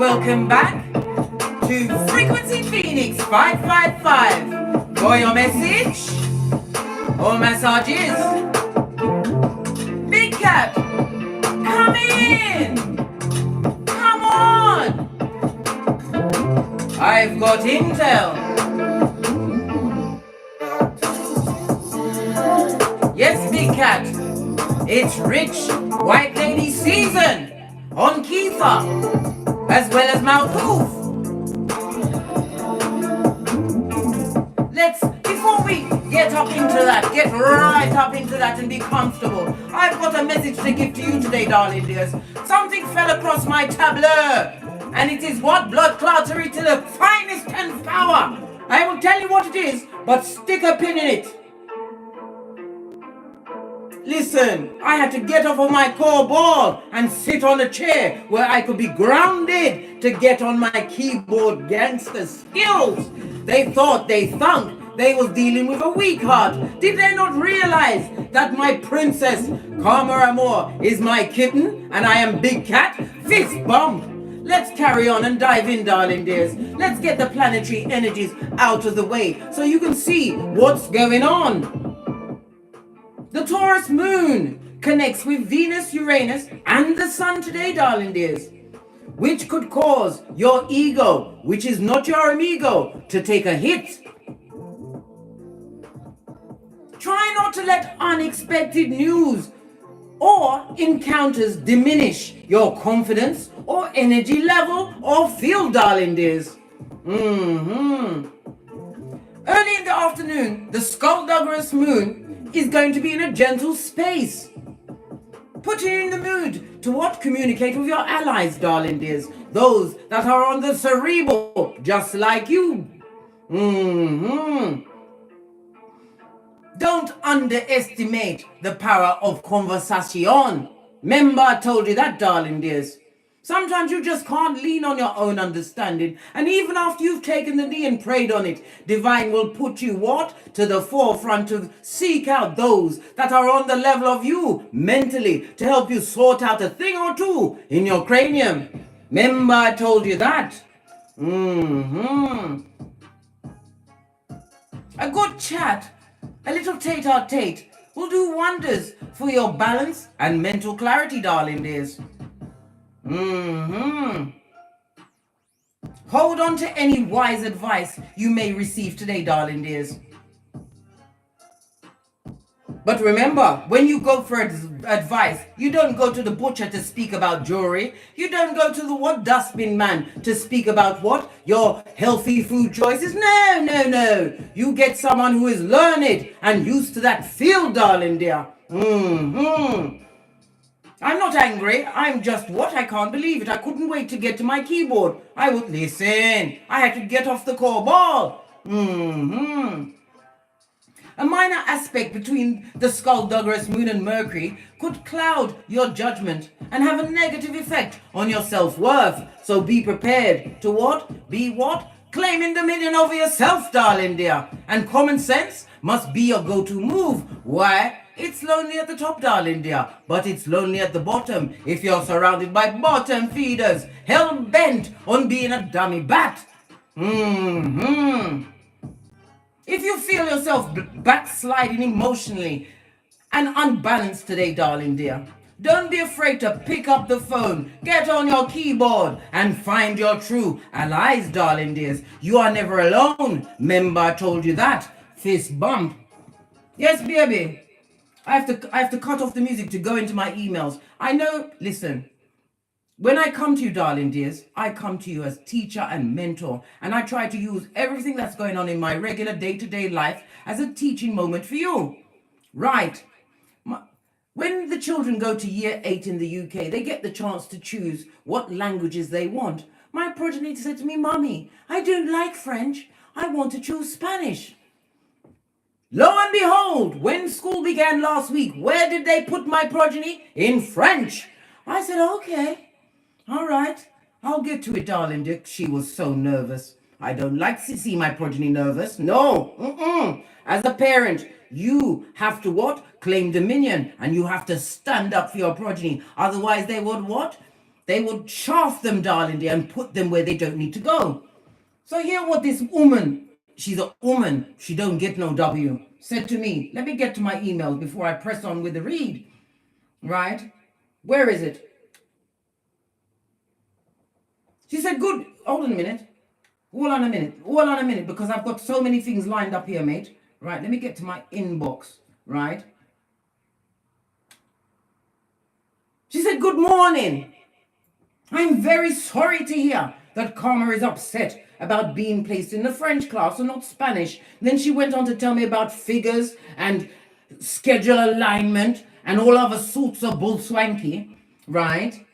Welcome back to Frequency Phoenix 555 for your message or massages. Big Cat, come in. Come on. I've got intel. Yes, Big Cat, it's rich white lady season on KETHER as well as Malthutth. Before we get right up into that and be comfortable, I've got a message to give to you today, darling dears. Something fell across my tableau, and it is what? Blood cloutery to the finest 10th power. I will tell you what it is, but stick a pin in it. Listen, I had to get off of my core ball and sit on a chair where I could be grounded to get on my keyboard gangster skills. They thought they thunk they was dealing with a weak heart. Did they not realize that my princess, Karma Amor, is my kitten and I am Big Cat? Fist bump. Let's carry on and dive in, darling dears. Let's get the planetary energies out of the way so you can see what's going on. The Taurus moon connects with Venus, Uranus, and the sun today, darling dears, which could cause your ego, which is not your amigo, to take a hit. Try not to let unexpected news or encounters diminish your confidence or energy level or feel, darling dears. Early in the afternoon, the skullduggerous moon is going to be in a gentle space. Put you in the mood to what? Communicate with your allies, darling dears. Those that are on the cerebral, just like you. Don't underestimate the power of conversation. Remember, I told you that, darling dears. Sometimes you just can't lean on your own understanding. And even after you've taken the knee and prayed on it, Divine will put you what? To the forefront to seek out those that are on the level of you mentally to help you sort out a thing or two in your cranium. Remember, I told you that. A good chat, a little tete-a-tete, will do wonders for your balance and mental clarity, darling dears. Hold on to any wise advice you may receive today, darling dears. But remember, when you go for advice, you don't go to the butcher to speak about jewelry. You don't go to the dustbin man to speak about what? Your healthy food choices. No. You get someone who is learned and used to that field, darling dear. I'm not angry. I'm just what? I can't believe it. I couldn't wait to get to my keyboard. I would listen. I had to get off the core ball. A minor aspect between the skullduggerous moon and Mercury could cloud your judgment and have a negative effect on your self-worth. So be prepared to what? Be what? Claiming dominion over yourself, darling dear. And common sense must be your go-to move. Why? It's lonely at the top, darling dear, but it's lonely at the bottom if you're surrounded by bottom feeders, hell-bent on being a dummy bat. If you feel yourself backsliding emotionally and unbalanced today, darling dear, don't be afraid to pick up the phone, get on your keyboard, and find your true allies, darling dears. You are never alone. Remember, I told you that. Fist bump. Yes, baby. I have to cut off the music to go into my emails. I know, listen. When I come to you, darling dears, I come to you as teacher and mentor, and I try to use everything that's going on in my regular day-to-day life as a teaching moment for you. Right. When the children go to year 8 in the UK, they get the chance to choose what languages they want. My progeny said to me, Mummy, I don't like French. I want to choose Spanish. Lo and behold, when school began last week, where did they put my progeny? In French. I said, okay. All right, I'll get to it, darling Dick. She was so nervous. I don't like to see my progeny nervous. No. As a parent, you have to what? Claim dominion. And you have to stand up for your progeny. Otherwise, they would what? they would chaff them, darling dear, and put them where they don't need to go. So hear what this woman, she's a woman, she don't get no W, said to me. Let me get to my email before I press on with the read. Right? Where is it? She said, good, hold on a minute. Hold on a minute, because I've got so many things lined up here, mate. Right, let me get to my inbox, right? She said, good morning. I'm very sorry to hear that Karma is upset about being placed in the French class and not Spanish. Then she went on to tell me about figures and schedule alignment and all other sorts of bull swanky, right?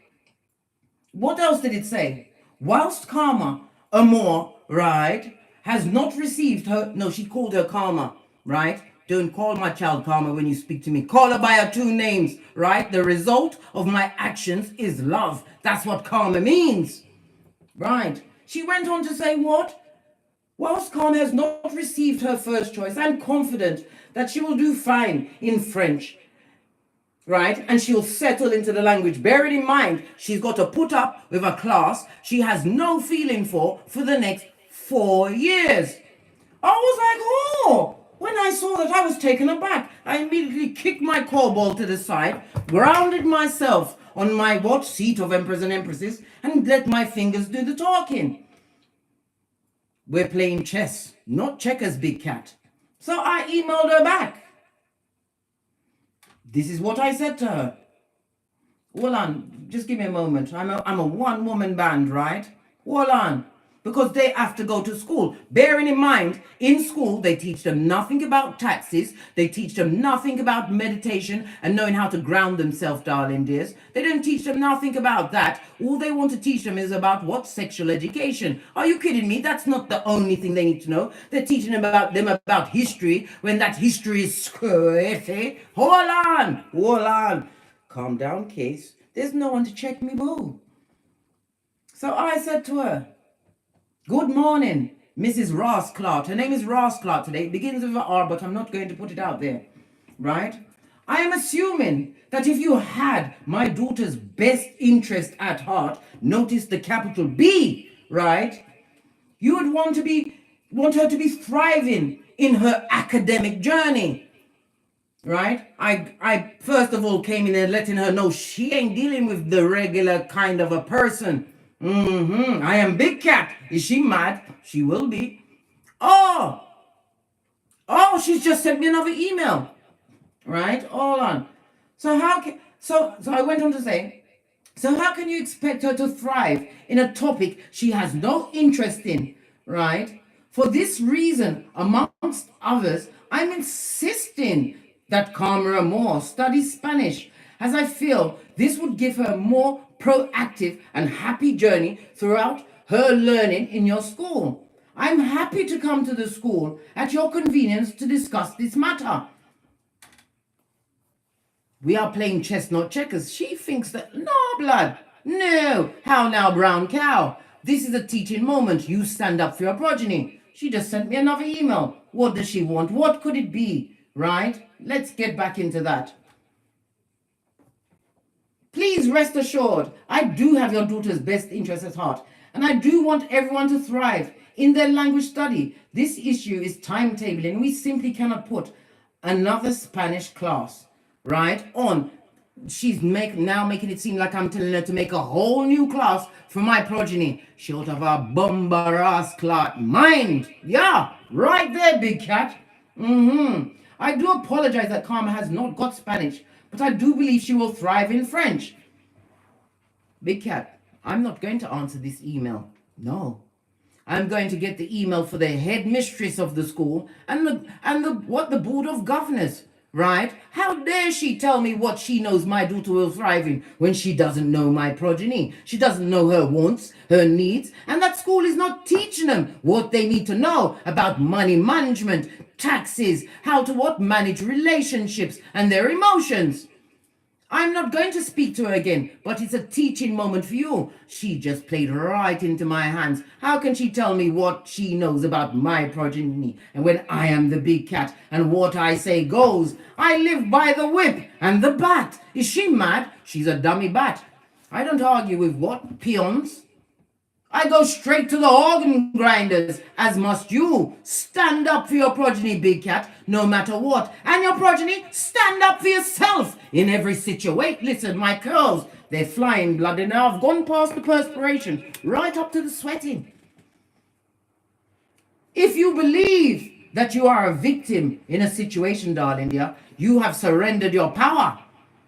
What else did it say? Whilst Karma, Amor, right, has not received her, no, she called her Karma, right? Don't call my child Karma when you speak to me. Call her by her two names, right? The result of my actions is love. That's what Karma means, right? She went on to say what? Whilst Karma has not received her first choice, I'm confident that she will do fine in French, right? And she'll settle into the language. Bear it in mind, she's got to put up with a class she has no feeling for the next 4 years. I was like, oh, when I saw that, I was taken aback. I immediately kicked my cobalt to the side, grounded myself on my seat of emperors and empresses, and let my fingers do the talking. We're playing chess, not checkers, big cat. So I emailed her back. This is what I said to her. Hold on, just give me a moment. I'm a one-woman band, right? Hold on. Because they have to go to school. Bearing in mind, in school, they teach them nothing about taxes. They teach them nothing about meditation and knowing how to ground themselves, darling dears. They don't teach them nothing about that. All they want to teach them is about what? Sexual education. Are you kidding me? That's not the only thing they need to know. They're teaching them about history when that history is squirty. Hold on. Calm down, Case. There's no one to check me, boo. So I said to her, good morning, Mrs. Ross Clark. Her name is Ross Clark today. It begins with an R, but I'm not going to put it out there, right? I am assuming that if you had my daughter's best interest at heart, notice the capital B, right? You would want her to be thriving in her academic journey, right? I first of all came in and letting her know she ain't dealing with the regular kind of a person. I am Big Cat. Is she mad? She will be. Oh, she's just sent me another email. Right? Hold on. So I went on to say, so how can you expect her to thrive in a topic she has no interest in? Right? For this reason, amongst others, I'm insisting that Karma Amor study Spanish, as I feel this would give her more proactive and happy journey throughout her learning in your school. I'm happy to come to the school at your convenience to discuss this matter. We are playing chess, not checkers. She thinks that, no, blood. No. How now, brown cow? This is a teaching moment. You stand up for your progeny. She just sent me another email. What does she want? What could it be? Right? Let's get back into that. Please rest assured, I do have your daughter's best interest at heart, and I do want everyone to thrive in their language study. This issue is timetabling. We simply cannot put another Spanish class, right, on. She's now making it seem like I'm telling her to make a whole new class for my progeny. She ought to have a bumbar-ass clot mind. Yeah, right there, big cat. I do apologize that Karma has not got Spanish, but I do believe she will thrive in French. Big cat, I'm not going to answer this email. No. I'm going to get the email for the headmistress of the school and the board of governors, right? How dare she tell me what she knows my daughter will thrive in when she doesn't know my progeny? She doesn't know her wants, her needs, and that school is not teaching them what they need to know about money management, taxes, how to manage relationships and their emotions. I'm not going to speak to her again, but it's a teaching moment for you. She just played right into my hands. How can she tell me what she knows about my progeny? And when I am the big cat and what I say goes, I live by the whip and the bat. Is she mad? She's a dummy bat. I don't argue with what? Peons. I go straight to the organ grinders, as must you. Stand up for your progeny, big cat, no matter what. And your progeny, stand up for yourself in every situation. Listen, my curls, they're flying bloody now. I've gone past the perspiration, right up to the sweating. If you believe that you are a victim in a situation, darling dear, you have surrendered your power.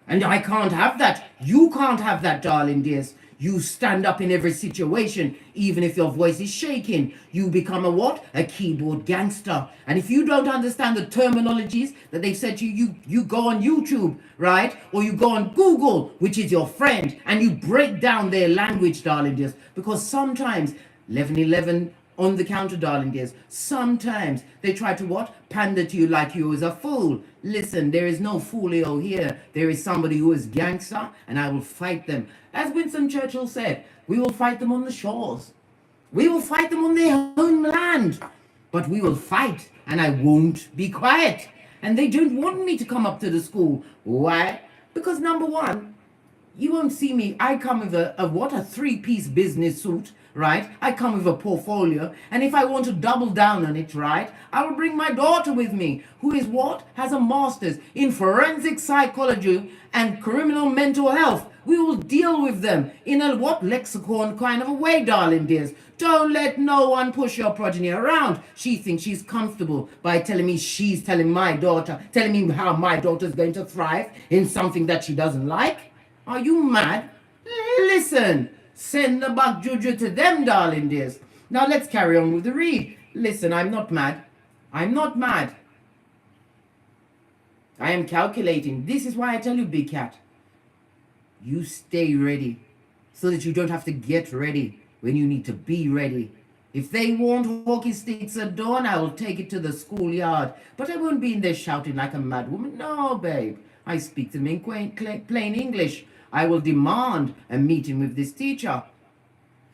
And I can't have that. You can't have that, darling dears. You stand up in every situation, even if your voice is shaking. You become a what? A keyboard gangster. And if you don't understand the terminologies that they said to you, you go on YouTube, right? Or you go on Google, which is your friend, and you break down their language, darling dears. Because sometimes 1111 on the counter, darling dears, sometimes they try to what? Pander to you like you as a fool. Listen, there is no foolio here. There is somebody who is gangster, and I will fight them. As Winston Churchill said, we will fight them on the shores. We will fight them on their homeland. But we will fight, and I won't be quiet. And they don't want me to come up to the school. Why? Because number one, you won't see me. I come with a three-piece business suit, right? I come with a portfolio. And if I want to double down on it, right, I will bring my daughter with me, who is what? Has a master's in forensic psychology and criminal mental health. We will deal with them in a what? Lexicon kind of a way, darling dears. Don't let no one push your progeny around. She thinks she's comfortable by telling me she's telling me how my daughter's going to thrive in something that she doesn't like. Are you mad? Listen, send the buck juju to them, darling dears. Now let's carry on with the read. Listen, I'm not mad. I'm not mad. I am calculating. This is why I tell you, big cat, you stay ready so that you don't have to get ready when you need to be ready. If they want hockey sticks at dawn, I will take it to the schoolyard. But I won't be in there shouting like a mad woman. No, babe. I speak to them in plain English. I will demand a meeting with this teacher.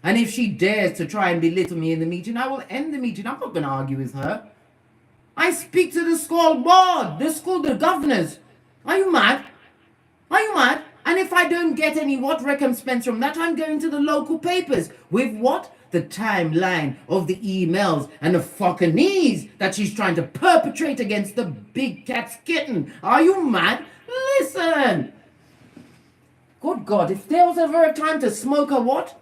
And if she dares to try and belittle me in the meeting, I will end the meeting. I'm not going to argue with her. I speak to the school board, the governors. Are you mad? Are you mad? And if I don't get any recompense from that, I'm going to the local papers with what? The timeline of the emails and the fucking that she's trying to perpetrate against the big cat's kitten. Are you mad? Listen. Good God, if there was ever a time to smoke a what?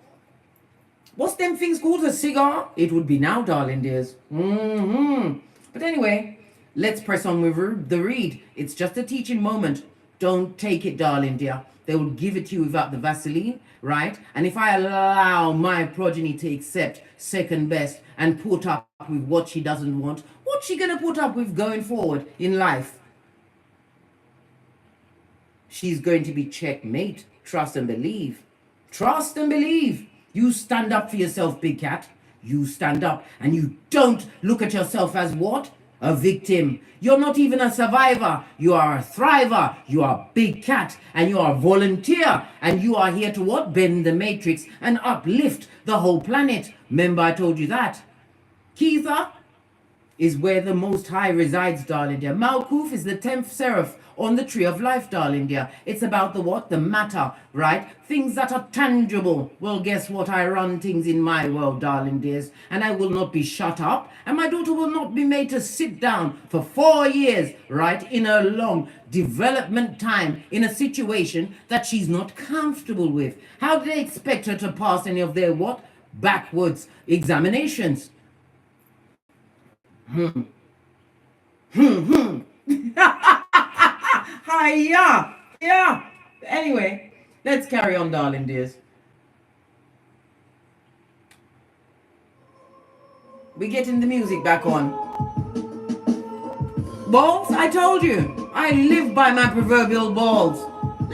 What's them things called? A cigar? It would be now, darling dears. But anyway, let's press on with the read. It's just a teaching moment. Don't take it, darling dear. They will give it to you without the Vaseline, right? And if I allow my progeny to accept second best and put up with what she doesn't want, what's she going to put up with going forward in life? She's going to be checkmate. Trust and believe. Trust and believe. You stand up for yourself, big cat. You stand up and you don't look at yourself as what? A victim. You're not even a survivor. You are a thriver. You are a big cat and you are a volunteer. And you are here to what? Bend the matrix and uplift the whole planet. Remember I told you that. Kether is where the Most High resides, darling dear. Malkuth is the 10th seraph on the tree of life, darling dear. It's about the what? The matter, right? Things that are tangible. Well, guess what? I run things in my world, darling dears. And I will not be shut up. And my daughter will not be made to sit down for 4 years, right? In a long development time, in a situation that she's not comfortable with. How do they expect her to pass any of their what? Backwards examinations. Hiya! Yeah. Anyway, let's carry on, darling dears. We're getting the music back on. Balls, I told you, I live by my proverbial balls.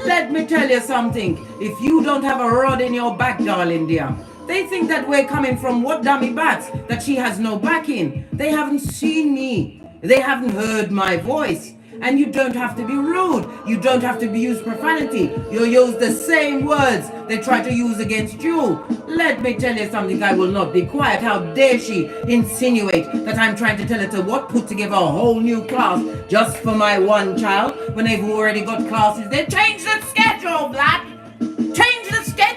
Let me tell you something. If you don't have a rod in your back, darling dear, they think that we're coming from what dummy bats, that she has no backing. They haven't seen me. They haven't heard my voice. And you don't have to be rude. You don't have to use profanity. You use the same words they try to use against you. Let me tell you something, I will not be quiet. How dare she insinuate that I'm trying to tell her to what? Put together a whole new class just for my one child when they've already got classes. They change the schedule, Black. Change the schedule.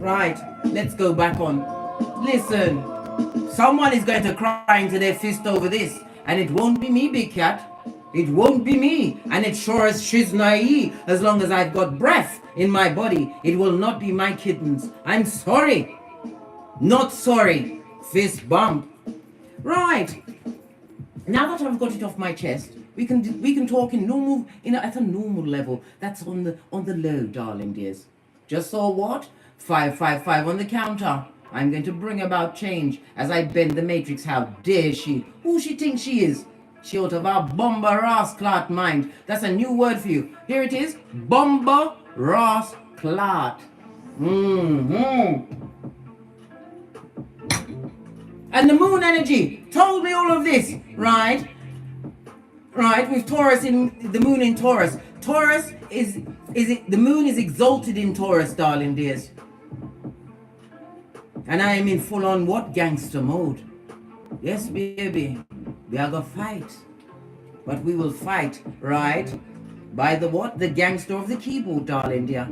Right, let's go back on. Listen, someone is going to cry into their fist over this, and it won't be me, big cat. It won't be me, and it sure as she's naive. As long as I've got breath in my body, it will not be my kittens. I'm sorry. Not sorry. Fist bump. Right. Now that I've got it off my chest, we can talk in normal, at a normal level. That's on the low, darling dears. Just saw what? 555 on the counter. I'm going to bring about change as I bend the matrix. How dare she? Who she thinks she is? She out of our bomber ras clot mind. That's a new word for you. Here it is. Bomber ras clot. And the moon energy told me all of this, right? Right, with Taurus in the moon in Taurus. Taurus is it? The moon is exalted in Taurus, darling dears. And I am in full-on what? Gangster mode. Yes, baby. We are gonna fight. But we will fight, right? By the what? The gangster of the keyboard, darling dear.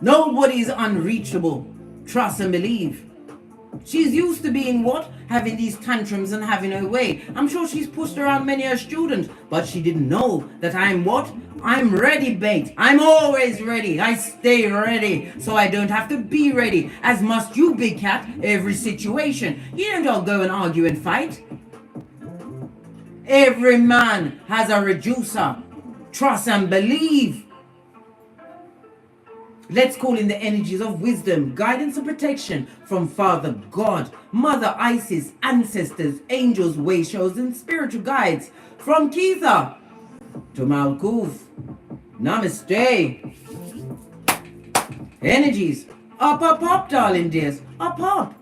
Nobody is unreachable. Trust and believe. She's used to being what? Having these tantrums and having her way. I'm sure she's pushed around many a student, but she didn't know that I'm what? I'm ready, bait. I'm always ready. I stay ready, so I don't have to be ready. As must you, big cat, every situation. You don't all go and argue and fight. Every man has a reducer. Trust and believe. Let's call in the energies of wisdom, guidance and protection from Father God, Mother Isis, ancestors, angels, way shows and spiritual guides. From KETHER to Malkuth. Namaste. Energies. Up, darling dears. Up.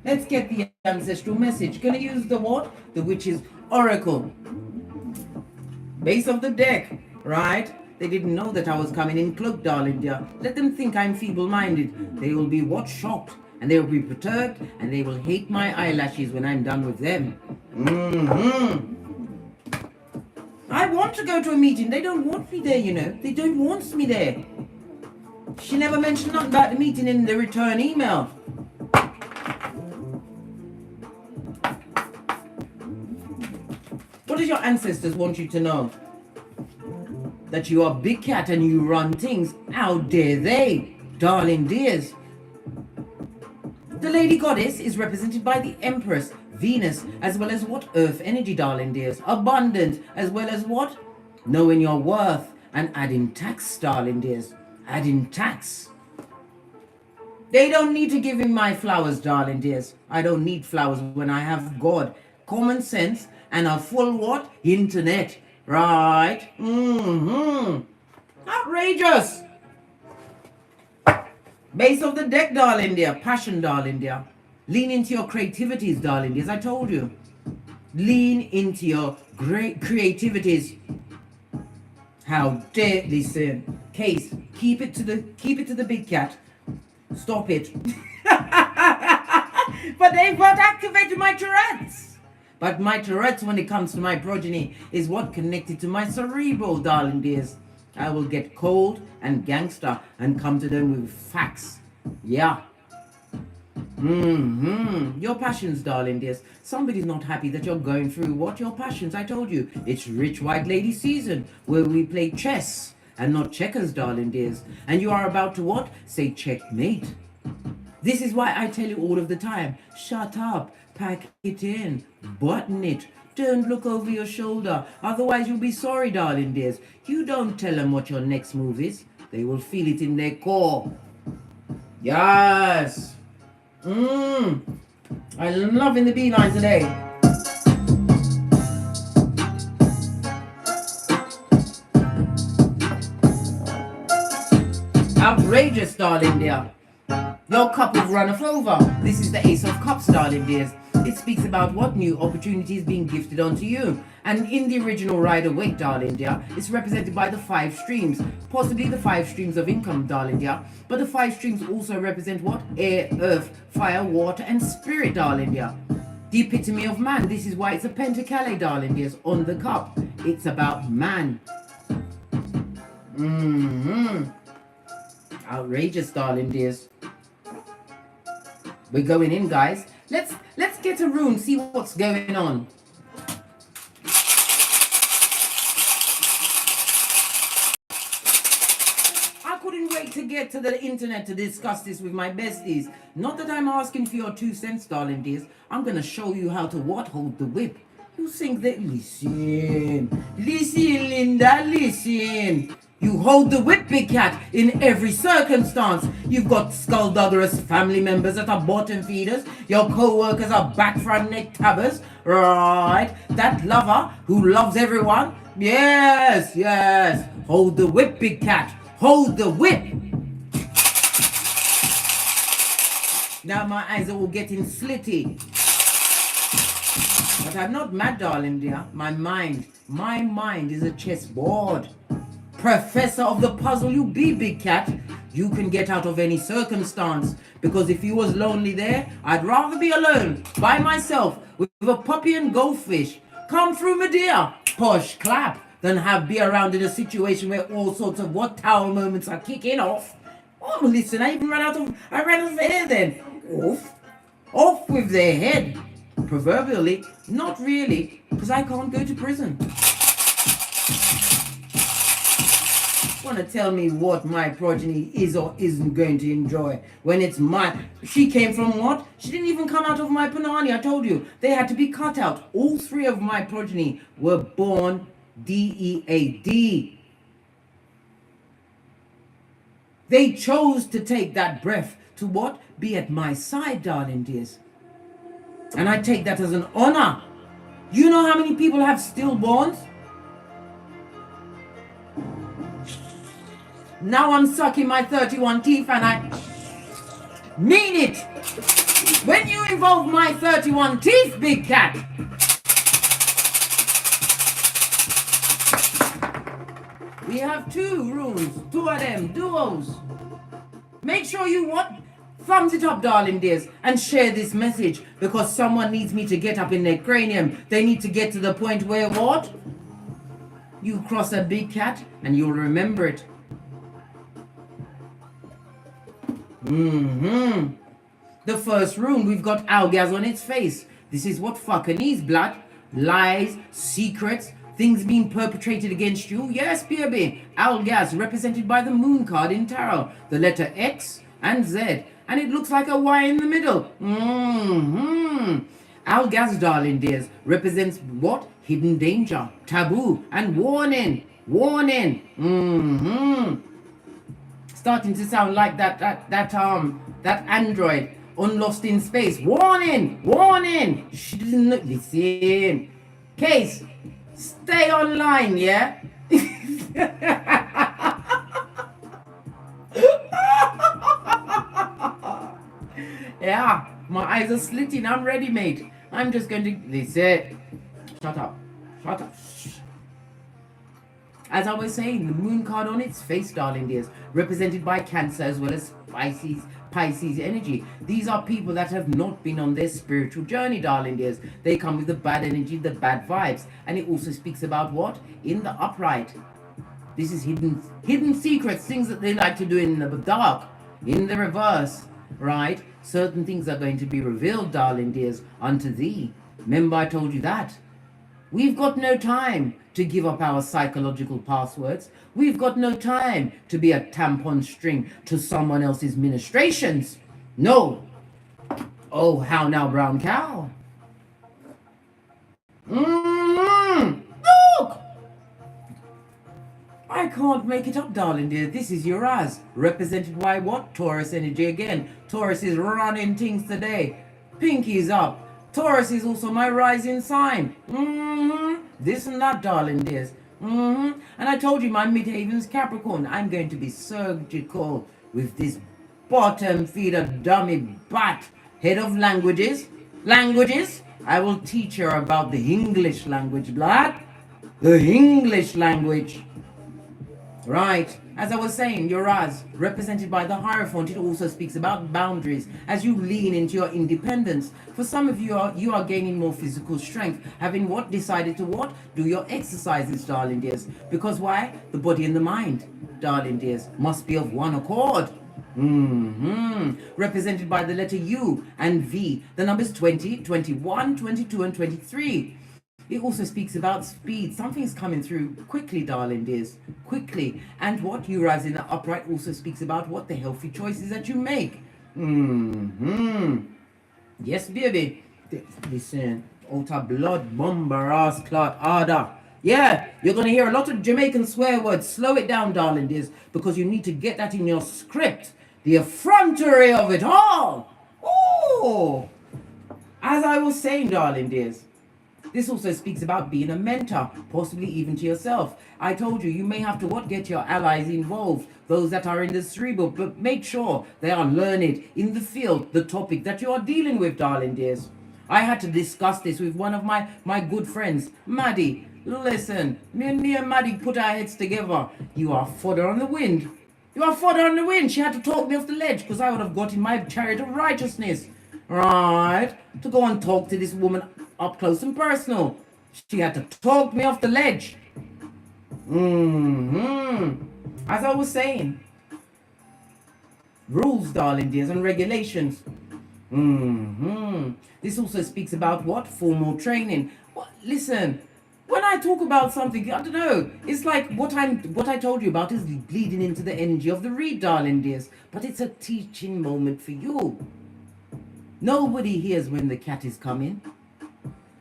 Let's get the ancestral message. Gonna use the what? The witch's oracle. Base of the deck, right? They didn't know that I was coming in cloaked, darling dear. Let them think I'm feeble-minded. They will be what? Shocked. And they will be perturbed. And they will hate my eyelashes when I'm done with them. I want to go to a meeting. They don't want me there, you know. They don't want me there. She never mentioned nothing about the meeting in the return email. What does your ancestors want you to know? That you are big cat and you run things. How dare they, darling dears? The lady goddess is represented by the Empress, Venus, as well as what? Earth energy, darling dears. Abundant, as well as what? Knowing your worth and adding tax, darling dears. Adding tax. They don't need to give him my flowers, darling dears. I don't need flowers when I have God, common sense, and a full what? Internet. Right. Outrageous. Base of the deck, darling dear. Passion, darling dear. Lean into your creativities, darling dear. As I told you. Lean into your great creativities. How dare listen. Case. Keep it to the big cat. Stop it. But they've got activated my Tourette's. But my Tourette's, when it comes to my progeny, is what? Connected to my cerebral, darling dears. I will get cold and gangster and come to them with facts. Yeah. Your passions, darling dears. Somebody's not happy that you're going through what? Your passions. I told you, it's rich white lady season where we play chess and not checkers, darling dears. And you are about to what? Say checkmate. This is why I tell you all of the time, shut up, pack it in, button it. Don't look over your shoulder. Otherwise, you'll be sorry, darling dears. You don't tell them what your next move is. They will feel it in their core. Yes. I'm loving the beeline today. Outrageous, darling dear. Your cup will runneth over. This is the Ace of Cups, darling dears. It speaks about what? New opportunities being gifted onto you. And in the original Rider-Waite, darling dear, it's represented by the 5 streams. Possibly the 5 streams of income, darling dear. But the 5 streams also represent what? Air, earth, fire, water, and spirit, darling dear. The epitome of man. This is why it's a pentacale, darling dears, on the cup. It's about man. Outrageous, darling dears. We're going in, guys. Let's get a room, see what's going on. I couldn't wait to get to the internet to discuss this with my besties. Not that I'm asking for your 2 cents, darling dears. I'm gonna show you how to what? Hold the whip. You think that, listen, Linda, listen. You hold the whip, big cat, in every circumstance. You've got skullduggerous family members that are bottom feeders. Your co-workers are back front neck tabbers. Right. That lover who loves everyone. Yes, yes. Hold the whip, big cat. Hold the whip. Now my eyes are all getting slitty. But I'm not mad, darling dear. My mind is a chessboard. Professor of the puzzle you be, big cat. You can get out of any circumstance. Because if you was lonely there, I'd rather be alone, by myself, with a puppy and goldfish. Come through, my dear. Posh clap. Than be around in a situation where all sorts of what tower moments are kicking off. Oh, listen, I ran out of air then. Off with their head. Proverbially, not really, because I can't go to prison. Want to tell me what my progeny is or isn't going to enjoy when it's mine? She came from what? She didn't even come out of my punani. I told you they had to be cut out. All 3 of my progeny were born DEAD. They chose to take that breath to what? Be at my side, darling dears. And I take that as an honor. You know how many people have stillborns? Now I'm sucking my 31 teeth and I mean it. When you involve my 31 teeth, big cat. We have 2 rooms, 2 of them, duos. Make sure you what? Thumbs it up, darling dears, and share this message because someone needs me to get up in their cranium. They need to get to the point where what? You cross a big cat and you'll remember it. The first room, we've got Algaz on its face. This is what fucking is, blood. Lies, secrets, things being perpetrated against you. Yes, baby. Algaz, represented by the moon card in tarot. The letter X and Z. And it looks like a Y in the middle. Algaz, darling dears, represents what? Hidden danger, taboo, and warning. Warning. Starting to sound like that android on Lost in Space. Warning! Warning! She doesn't know. Listen. Case, stay online, yeah? Yeah, my eyes are slitting. I'm ready, mate. I'm just going to... Listen. Shut up. Shut up. Shh. As I was saying, the moon card on its face, darling dears, represented by Cancer as well as Pisces energy. These are people that have not been on their spiritual journey, darling dears. They come with the bad energy, the bad vibes. And it also speaks about what? In the upright. This is hidden secrets, things that they like to do in the dark, in the reverse, right? Certain things are going to be revealed, darling dears, unto thee. Remember I told you that. We've got no time to give up our psychological passwords. We've got no time to be a tampon string to someone else's ministrations. No. Oh, how now, brown cow? Look! I can't make it up, darling dear. This is Uraz, represented by what? Taurus energy again. Taurus is running things today. Pinky's up. Taurus is also my rising sign. This and that, darling dears. And I told you my midhaven's Capricorn. I'm going to be surgical with this bottom feeder dummy bat. Head of languages. I will teach her about the English language, blood. The English language. Right. As I was saying, Uraz, represented by the Hierophant, it also speaks about boundaries as you lean into your independence. For some of you, you are gaining more physical strength, having what? Decided to what? Do your exercises, darling dears. Because why? The body and the mind. darling dears, must be of one accord. Represented by the letter U and V, the numbers 20, 21, 22, and 23. It also speaks about speed. Something's coming through quickly, darling dears, quickly. And what Uranus in the upright also speaks about what the healthy choices that you make. Yes, baby. Listen, outer blood, bomber, ass, clot, harder. Yeah, you're going to hear a lot of Jamaican swear words. Slow it down, darling dears, because you need to get that in your script. The effrontery of it all. Oh, as I was saying, darling dears, this also speaks about being a mentor, possibly even to yourself. I told you, you may have to get your allies involved, those that are in the cerebral, but make sure they are learned in the field, the topic that you are dealing with, darling dears. I had to discuss this with one of my good friends, Maddie. Listen, me and Maddie put our heads together. You are fodder on the wind. You are fodder on the wind. She had to talk me off the ledge because I would have got in my chariot of righteousness. Right? To go and talk to this woman up close and personal. She had to talk me off the ledge. As I was saying, rules, darling dears, and regulations. This also speaks about what? Formal training. What? Listen, when I talk about something, I don't know, it's like what I told you about is bleeding into the energy of the read, darling dears. But it's a teaching moment for you. Nobody hears when the cat is coming.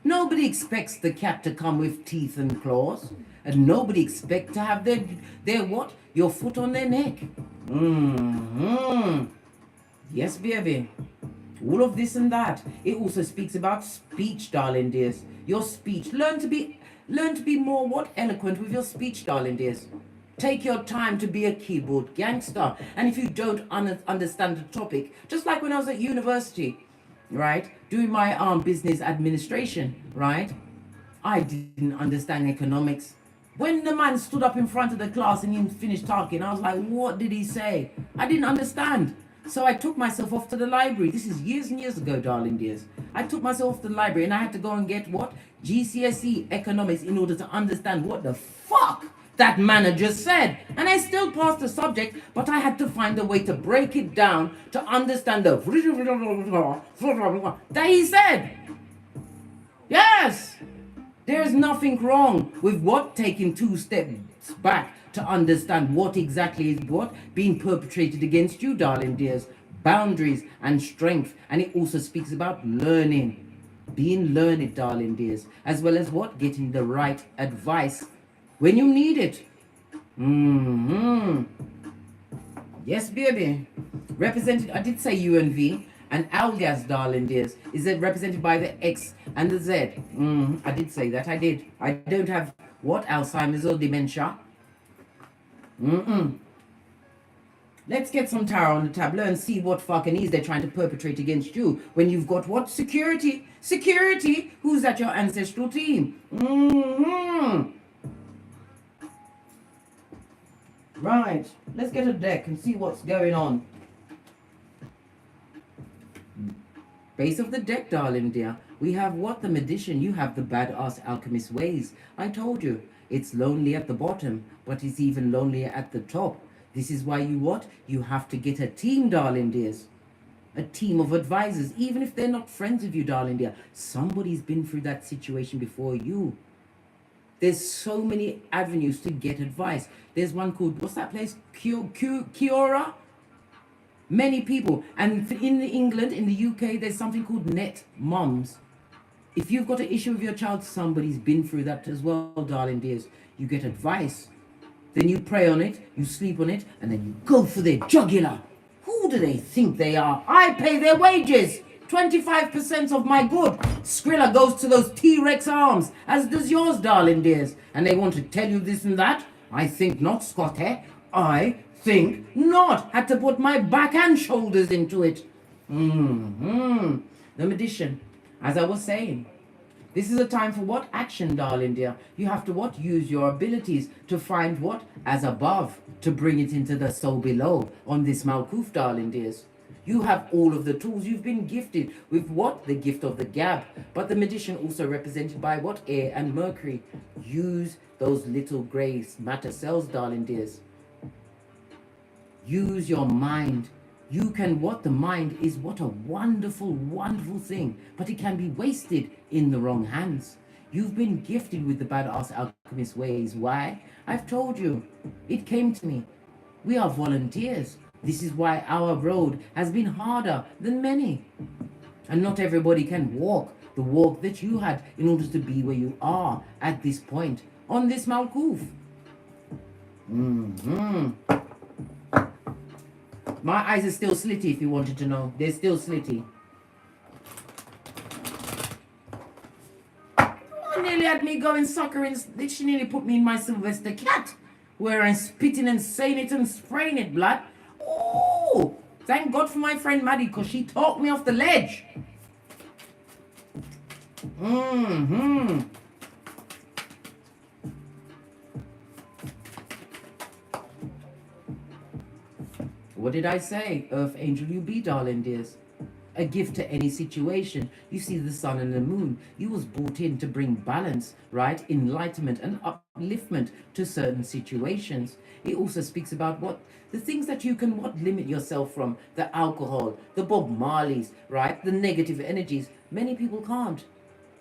Nobody expects the cat to come with teeth and claws. And nobody expects to have their what? Your foot on their neck. Yes, baby. All of this and that. It also speaks about speech, darling dears. Your speech. Learn to be more what? Eloquent with your speech, darling dears. Take your time to be a keyboard gangster. And if you don't understand the topic, just like when I was at university, right, doing my business administration, right, I didn't understand economics. When the man stood up in front of the class and he finished talking, I was like, what did he say? I didn't understand. So I took myself off to the library. This is years and years ago, darling dears. I took myself off to the library and I had to go and get what? GCSE economics in order to understand what the fuck that man just said. And I still passed the subject, but I had to find a way to break it down to understand the that he said. Yes. There's nothing wrong with what? Taking 2 steps back to understand what exactly is what being perpetrated against you, darling dears. Boundaries and strength. And it also speaks about learning. Being learned, darling dears. As well as what? Getting the right advice when you need it. Yes, baby. Represented, I did say U and V. And Algas, darling dears, is represented by the X and the Z. I did say that, I did. I don't have, what, Alzheimer's or dementia. Let's get some tarot on the tableau and see what fucking is they're trying to perpetrate against you when you've got what? Security. Security? Who's at your ancestral team? Right. Let's get a deck and see what's going on. Base of the deck, darling dear. We have what? The magician. You have the badass alchemist ways. I told you. It's lonely at the bottom, but it's even lonelier at the top. This is why you what? You have to get a team, darling dears. A team of advisors, even if they're not friends with you, darling dear. Somebody's been through that situation before you. There's so many avenues to get advice. There's one called, what's that place? Kiora? Many people. And in England, in the UK, there's something called net moms. If you've got an issue with your child, somebody's been through that as well, darling dears. You get advice. Then you pray on it, you sleep on it, and then you go for their jugular. Who do they think they are? I pay their wages. 25% of my good. Skrilla goes to those T-Rex arms, as does yours, darling dears. And they want to tell you this and that? I think not, Scotty. I think not. Had to put my back and shoulders into it. The magician. As I was saying, this is a time for what? Action, darling dear. You have to what? Use your abilities to find what? As above, to bring it into the so below on this Malkuth, darling dears. You have all of the tools. You've been gifted with what? The gift of the gab. But the magician also represented by what? Air and Mercury. Use those little grey matter cells, darling dears. Use your mind. You can, what the mind is, what a wonderful, wonderful thing, but it can be wasted in the wrong hands. You've been gifted with the badass alchemist ways. Why? I've told you. It came to me. We are volunteers. This is why our road has been harder than many. And not everybody can walk the walk that you had in order to be where you are at this point on this Malkuth. My eyes are still slitty, if you wanted to know. They're still slitty. Oh, nearly had me going suckering. She nearly put me in my Sylvester cat, where I'm spitting and saying it and spraying it, blood. Oh, thank God for my friend Maddie, because she talked me off the ledge. What did I say? Earth angel you be, darling dears. A gift to any situation. You see the sun and the moon. You was brought in to bring balance, right? Enlightenment and upliftment to certain situations. It also speaks about what the things that you can limit yourself from. The alcohol, the Bob Marleys, right? The negative energies. Many people can't.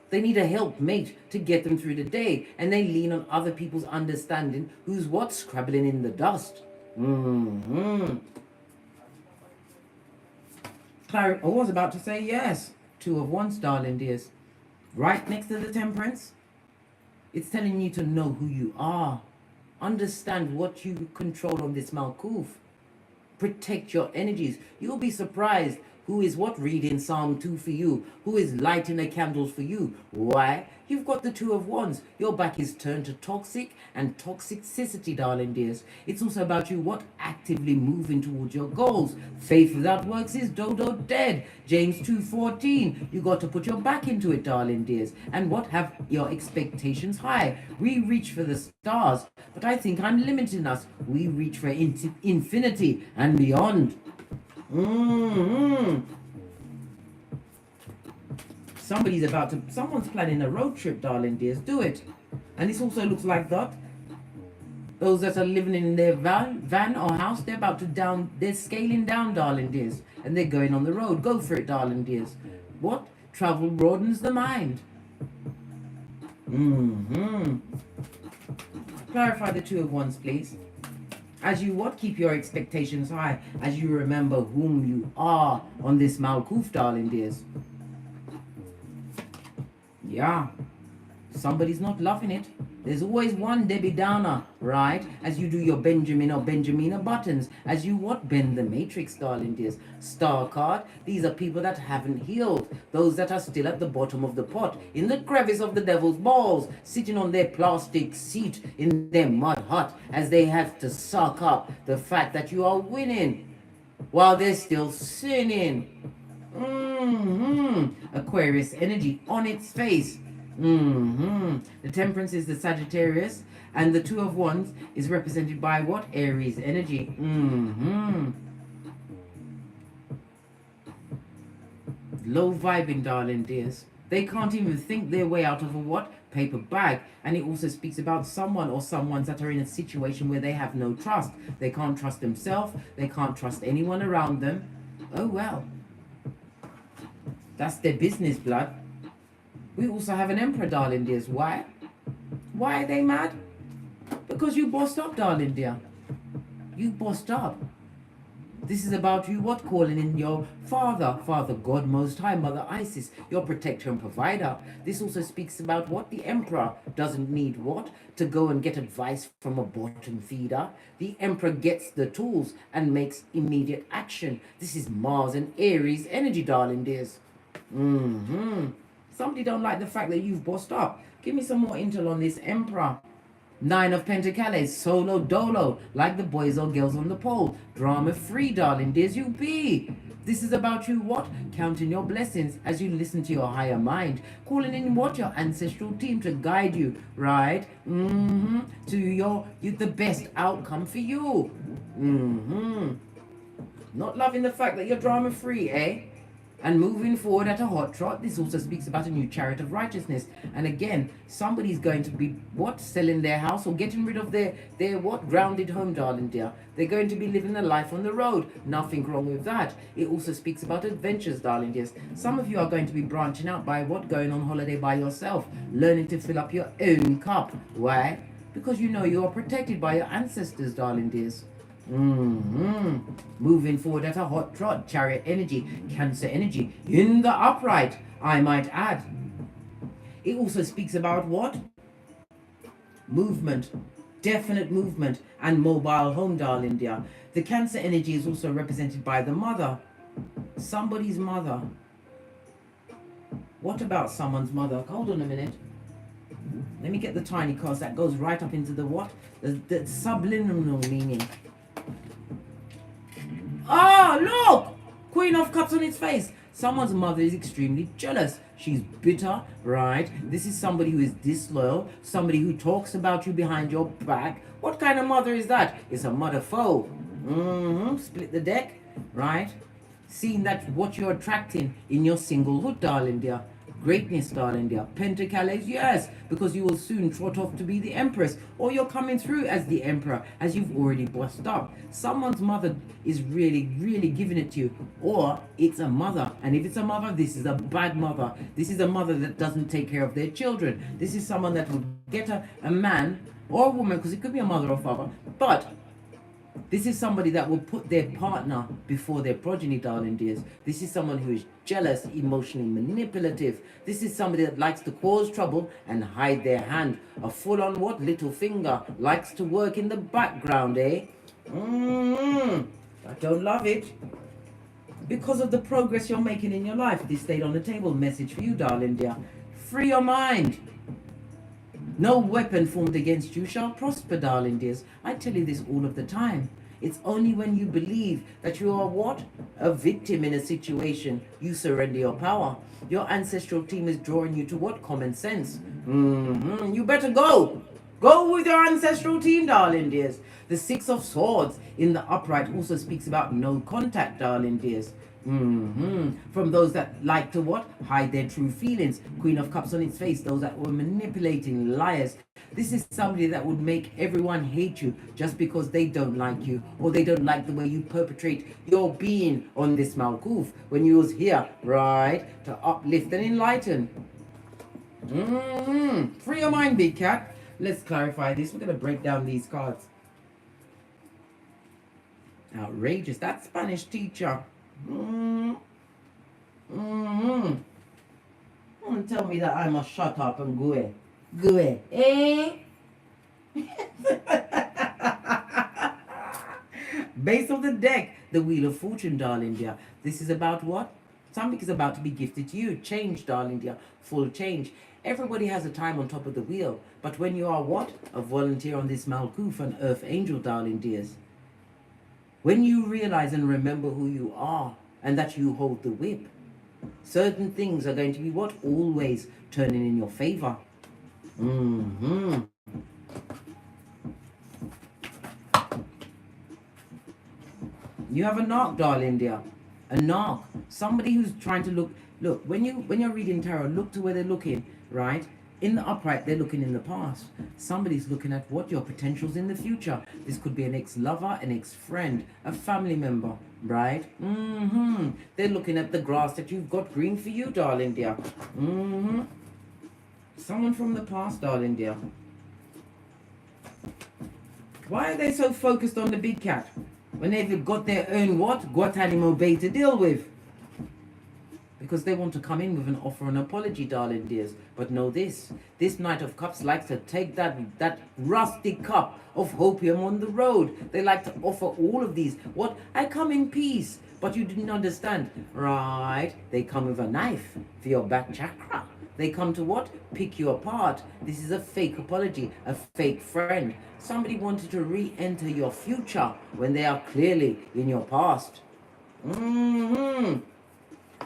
They need a helpmate to get them through the day, and they lean on other people's understanding who's what scrabbling in the dust. I was about to say yes. Two of Wands, darling dears. Right next to the Temperance. It's telling you to know who you are. Understand what you control on this Malkuth. Protect your energies. You'll be surprised who is what reading Psalm 2 for you, who is lighting the candles for you. Why? You've got the Two of Wands. Your back is turned to toxic and toxicity, darling dears. It's also about you what actively moving towards your goals. Faith without works is dodo dead. James 2:14. You got to put your back into it, darling dears. And what have your expectations high? We reach for the stars, but I think I'm limiting us. We reach for infinity and beyond. Someone's planning a road trip, darling dears. Do it. And this also looks like that. Those that are living in their van or house, they're scaling down, darling dears. And they're going on the road. Go for it, darling dears. What? Travel broadens the mind. Clarify the Two of Wands, please. As you keep your expectations high, as you remember whom you are on this Malkuth, darling dears. Yeah, somebody's not loving it. There's always one Debbie Downer, right? As you do your Benjamin or Benjamina buttons, as you bend the matrix, darling dears. Star card, these are people that haven't healed. Those that are still at the bottom of the pot, in the crevice of the devil's balls, sitting on their plastic seat in their mud hut, as they have to suck up the fact that you are winning, while they're still sinning. Aquarius energy on its face. The Temperance is the Sagittarius, and the Two of Wands is represented by what? Aries energy. Low vibing, darling dears. They can't even think their way out of a paper bag. And it also speaks about someone or someones that are in a situation where they have no trust. They can't trust themselves. They can't trust anyone around them. Oh well. That's their business, blood. We also have an Emperor, darling dears. Why? Why are they mad? Because you bossed up, darling dear. You bossed up. This is about you calling in your Father God Most High, Mother Isis, your protector and provider. This also speaks about the Emperor doesn't need to go and get advice from a bottom feeder. The Emperor gets the tools and makes immediate action. This is Mars and Aries energy, darling dears. Somebody don't like the fact that you've bossed up. Give me some more intel on this Emperor. Nine of Pentacles, solo dolo, like the boys or girls on the pole. Drama free, darling dears, you be. This is about you counting your blessings as you listen to your higher mind. Calling in your ancestral team to guide you, right? To the best outcome for you. Not loving the fact that you're drama free, eh? And moving forward at a hot trot, this also speaks about a new chariot of righteousness. And again, somebody's going to be, what, selling their house or getting rid of their what, grounded home, darling dear. They're going to be living a life on the road. Nothing wrong with that. It also speaks about adventures, darling dears. Some of you are going to be branching out by what, going on holiday by yourself, learning to fill up your own cup. Why? Because you know you are protected by your ancestors, darling dears. Moving forward at a hot trot, chariot energy, Cancer energy, in the upright, I might add. It also speaks about what? Movement, definite movement, and mobile home, darling dear. The Cancer energy is also represented by the mother, somebody's mother. What about someone's mother? Hold on a minute. Let me get the tiny cards that goes right up into the what? The subliminal meaning. Ah, look! Queen of Cups on its face. Someone's mother is extremely jealous. She's bitter, right? This is somebody who is disloyal, somebody who talks about you behind your back. What kind of mother is that? It's a mother foe. Split the deck, right? Seeing that what you're attracting in your singlehood, darling dear. Greatness, darling dear. Pentacles, yes, because you will soon trot off to be the Empress, or you're coming through as the Emperor, as you've already bossed up. Someone's mother is really, really giving it to you, or it's a mother, and if it's a mother, this is a bad mother. This is a mother that doesn't take care of their children. This is someone that will get a man or a woman, because it could be a mother or father, but this is somebody that will put their partner before their progeny, darling dears. This is someone who is jealous, emotionally manipulative. This is somebody that likes to cause trouble and hide their hand. A full-on what? Little finger. Likes to work in the background, eh? I don't love it. Because of the progress you're making in your life. This stayed on the table. Message for you, darling dear. Free your mind. No weapon formed against you shall prosper, darling dears. I tell you this all of the time. It's only when you believe that you are what? A victim in a situation, you surrender your power. Your ancestral team is drawing you to what? Common sense. You better go. Go with your ancestral team, darling dears. The Six of Swords in the upright also speaks about no contact, darling dears. From those that like to what? Hide their true feelings. Queen of Cups on its face. Those that were manipulating, liars. This is somebody that would make everyone hate you just because they don't like you, or they don't like the way you perpetrate your being on this Malkuth when you was here, right? To uplift and enlighten. Free your mind, big cat. Let's clarify this. We're going to break down these cards. Outrageous. That Spanish teacher. Tell me that I must shut up and go away. Go away. Eh? Base of the deck, the Wheel of Fortune, darling dear. This is about what? Something is about to be gifted to you. Change, darling dear. Full change. Everybody has a time on top of the wheel. But when you are what? A volunteer on this Malkuth, an earth angel, darling dears. When you realize and remember who you are and that you hold the whip, certain things are going to be what? Always turning in your favor. You have a narc, darling dear. A narc. Somebody who's trying to look, when you're reading tarot, look to where they're looking, right? In the upright, they're looking in the past. Somebody's looking at what? Your potentials in the future. This could be an ex-lover, an ex-friend, a family member, right? They're looking at the grass that you've got green for you, darling dear. Someone from the past, darling dear. Why are they so focused on the big cat when they've got their own what? Guantanamo Bay to deal with? Because they want to come in with an offer and apology, darling dears. But know this. This Knight of Cups likes to take that rusty cup of hopium on the road. They like to offer all of these. What? I come in peace. But you didn't understand. Right? They come with a knife for your back chakra. They come to what? Pick you apart. This is a fake apology. A fake friend. Somebody wanted to re-enter your future when they are clearly in your past.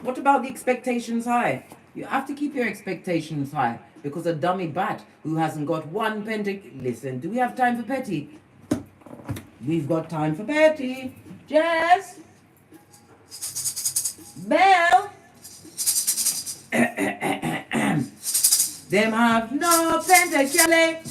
What about the expectations high? You have to keep your expectations high, because a dummy bat who hasn't got one pentacle... Listen, do we have time for petty? We've got time for petty. Jazz? Belle? Them have no pentacale.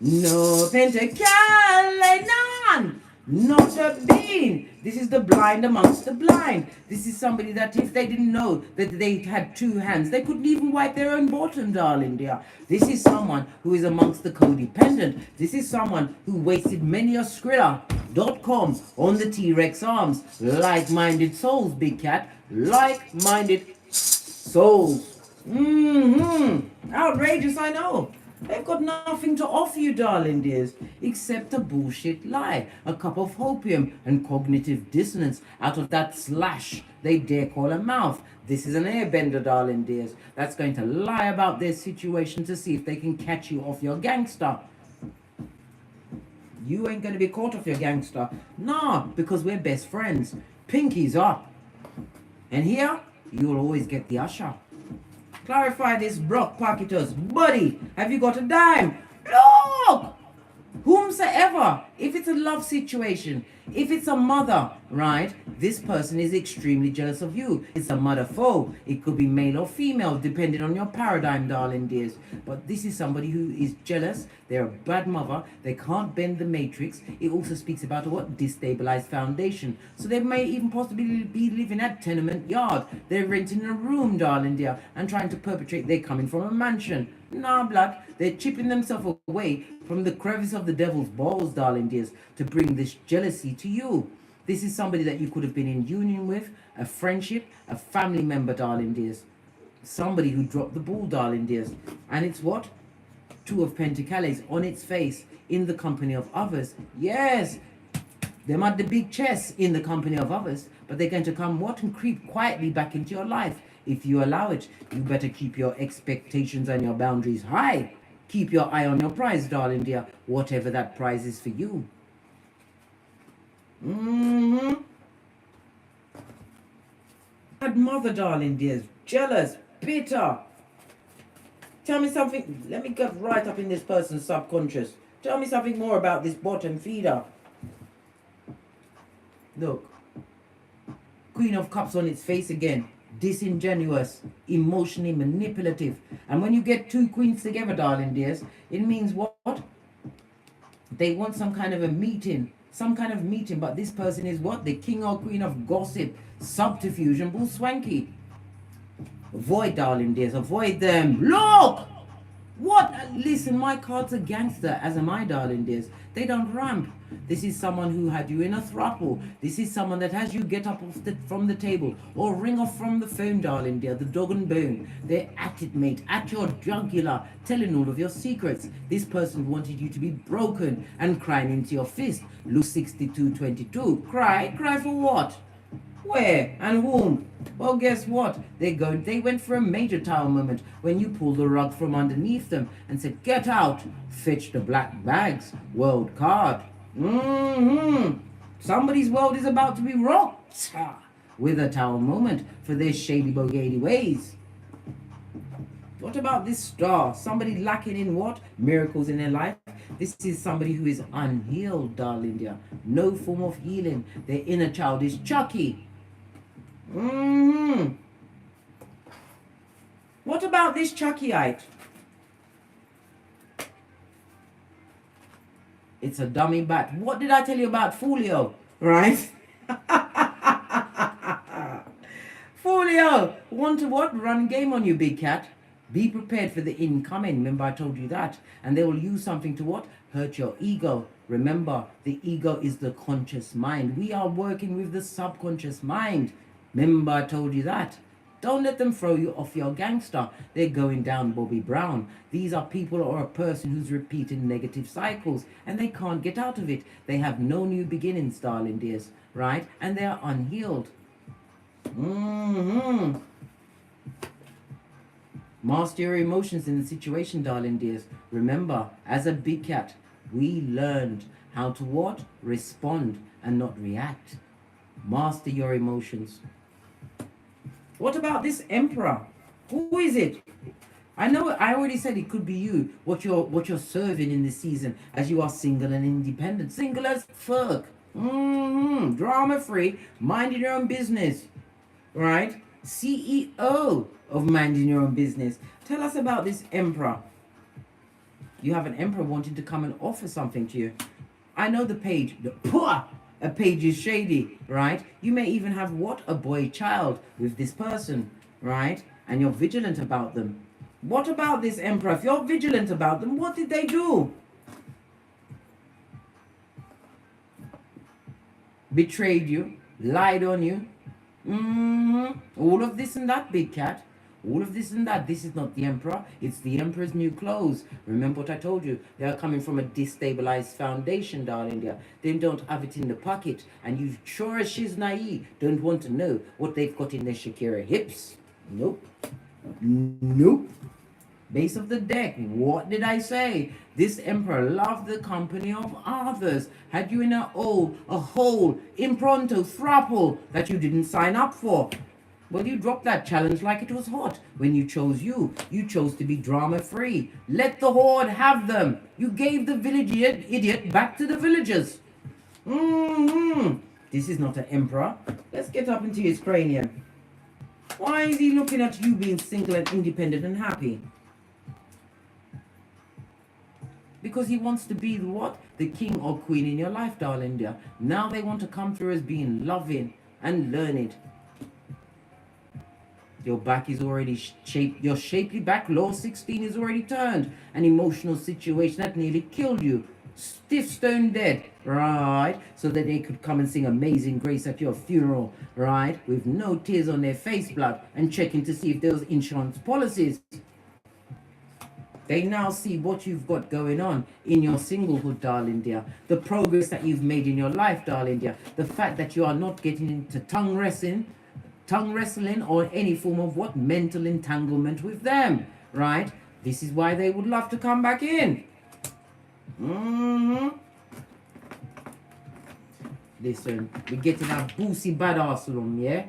No pentacale, none. Not a bean. This is the blind amongst the blind. This is somebody that if they didn't know that they had two hands, they couldn't even wipe their own bottom, darling dear. This is someone who is amongst the codependent. This is someone who wasted many a Skrilla.com on the T-Rex arms. Like-minded souls, big cat. Like-minded souls. Outrageous, I know. They've got nothing to offer you, darling dears, except a bullshit lie, a cup of opium and cognitive dissonance out of that slash they dare call a mouth. This is an airbender, darling dears, that's going to lie about their situation to see if they can catch you off your gangster. You ain't going to be caught off your gangster. Nah, because we're best friends. Pinkies up. And here, you'll always get the usher. Clarify this, Brock Pocketus. Buddy, have you got a dime? Look! Whomsoever, if it's a love situation, if it's a mother, right, this person is extremely jealous of you. It's a mother foe. It could be male or female, depending on your paradigm, darling dears. But this is somebody who is jealous. They're a bad mother. They can't bend the matrix. It also speaks about what? Destabilized foundation. So they may even possibly be living at tenement yard. They're renting a room, darling dear, and trying to perpetrate. They're coming from a mansion. Nah, blood. They're chipping themselves away from the crevice of the devil's balls, darling dears, to bring this jealousy to you. This is somebody that you could have been in union with, a friendship, a family member, darling dears. Somebody who dropped the ball, darling dears. And it's what? Two of Pentacles on its face in the company of others. Yes, they might the big chest in the company of others, but they're going to come what? And creep quietly back into your life. If you allow it, you better keep your expectations and your boundaries high. Keep your eye on your prize, darling dear, whatever that prize is for you. Bad mother, darling dears, jealous, bitter. Tell me something. Let me get right up in this person's subconscious. Tell me something more about this bottom feeder. Look. Queen of Cups on its face again. Disingenuous, emotionally manipulative. And when you get two queens together, darling dears, it means what? They want some kind of a meeting. Some kind of meeting. But this person is what? The king or queen of gossip, subterfuge, and bull swanky. Avoid, darling dears. Avoid them. Look! What? Listen, my cards are gangster, as am I, darling dears. They don't ramp. This is someone who had you in a throuple. This is someone that has you get up from the table or ring off from the phone, darling dear, the dog and bone. They're at it, mate, at your jugular, telling all of your secrets. This person wanted you to be broken and crying into your fist. Luke 62:22. Cry? Cry for what? Where and whom? Well, guess what? They went for a major tower moment when you pulled the rug from underneath them and said, get out, fetch the black bags, world card. Somebody's world is about to be rocked with a tower moment for their shady bogady ways. What about this star? Somebody lacking in what? Miracles in their life. This is somebody who is unhealed, darling dear. No form of healing. Their inner child is Chucky. What about this Chuckyite? It's a dummy bat. What did I tell you about Folio? Right? Folio, want to what? Run game on you, big cat. Be prepared for the incoming. Remember I told you that. And they will use something to what? Hurt your ego. Remember, the ego is the conscious mind. We are working with the subconscious mind. Remember I told you that. Don't let them throw you off your gangster. They're going down Bobby Brown. These are people or a person who's repeating negative cycles and they can't get out of it. They have no new beginnings, darling dears, right? And they are unhealed. Master your emotions in the situation, darling dears. Remember, as a big cat, we learned how to what? Respond and not react. Master your emotions. What about this emperor? Who is it? I know I already said it could be you, what you're serving in this season as you are single and independent. Single as fuck. Drama free, minding your own business. Right? CEO of minding your own business. Tell us about this emperor. You have an emperor wanting to come and offer something to you. I know the page, a page is shady, right? You may even have what? A boy child with this person, right? And you're vigilant about them. What about this emperor? If you're vigilant about them, what did they do? Betrayed you, lied on you. All of this and that, big cat. All of this and that. This is not the emperor. It's the emperor's new clothes. Remember what I told you. They are coming from a destabilized foundation, darling dear. They don't have it in the pocket. And you sure as she's naive don't want to know what they've got in their Shakira hips. Nope. Nope. Base of the deck. What did I say? This emperor loved the company of others. Had you in a hole, impronto, throuple that you didn't sign up for. Well, you dropped that challenge like it was hot. When you chose you chose to be drama-free. Let the horde have them. You gave the village idiot back to the villagers. This is not an emperor. Let's get up into his cranium. Why is he looking at you being single and independent and happy? Because he wants to be the what? The king or queen in your life, darling dear. Now they want to come through as being loving and learned. Your back is already shaped. Your shapely back, law 16, is already turned. An emotional situation that nearly killed you. Stiff stone dead, right? So that they could come and sing Amazing Grace at your funeral, right? With no tears on their face, blood, and checking to see if there was insurance policies. They now see what you've got going on in your singlehood, darling dear. The progress that you've made in your life, darling dear. The fact that you are not getting into tongue wrestling or any form of what? Mental entanglement with them, right? This is why they would love to come back in. Listen, we're getting our boosie badass on, yeah?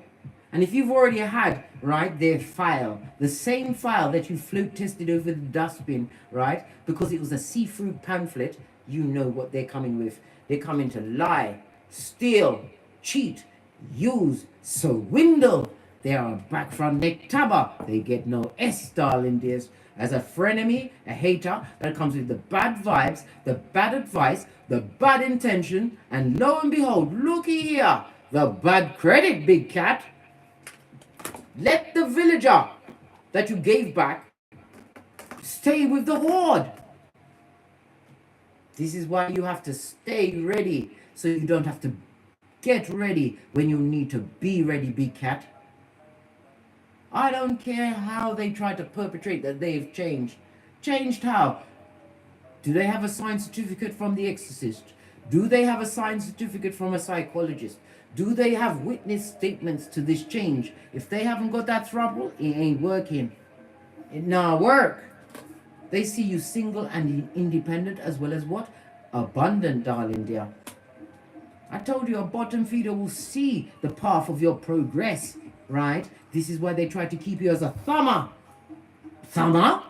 And if you've already had, right, their file, the same file that you float tested over the dustbin, right, because it was a see-through pamphlet, you know what they're coming with. They're coming to lie, steal, cheat, use, swindle. They are a back front neck tabber. They get no S, darling dears. As a frenemy, a hater that comes with the bad vibes, the bad advice, the bad intention, and lo and behold, looky here, the bad credit, big cat. Let the villager that you gave back stay with the horde. This is why you have to stay ready, so you don't have to get ready when you need to be ready, big cat. I don't care how they try to perpetrate that they've changed. Changed how? Do they have a signed certificate from the exorcist? Do they have a signed certificate from a psychologist? Do they have witness statements to this change? If they haven't got that trouble, it ain't working. It not work. They see you single and independent as well as what? Abundant, darling dear. I told you a bottom feeder will see the path of your progress, right? This is why they try to keep you as a thumber. Thumber?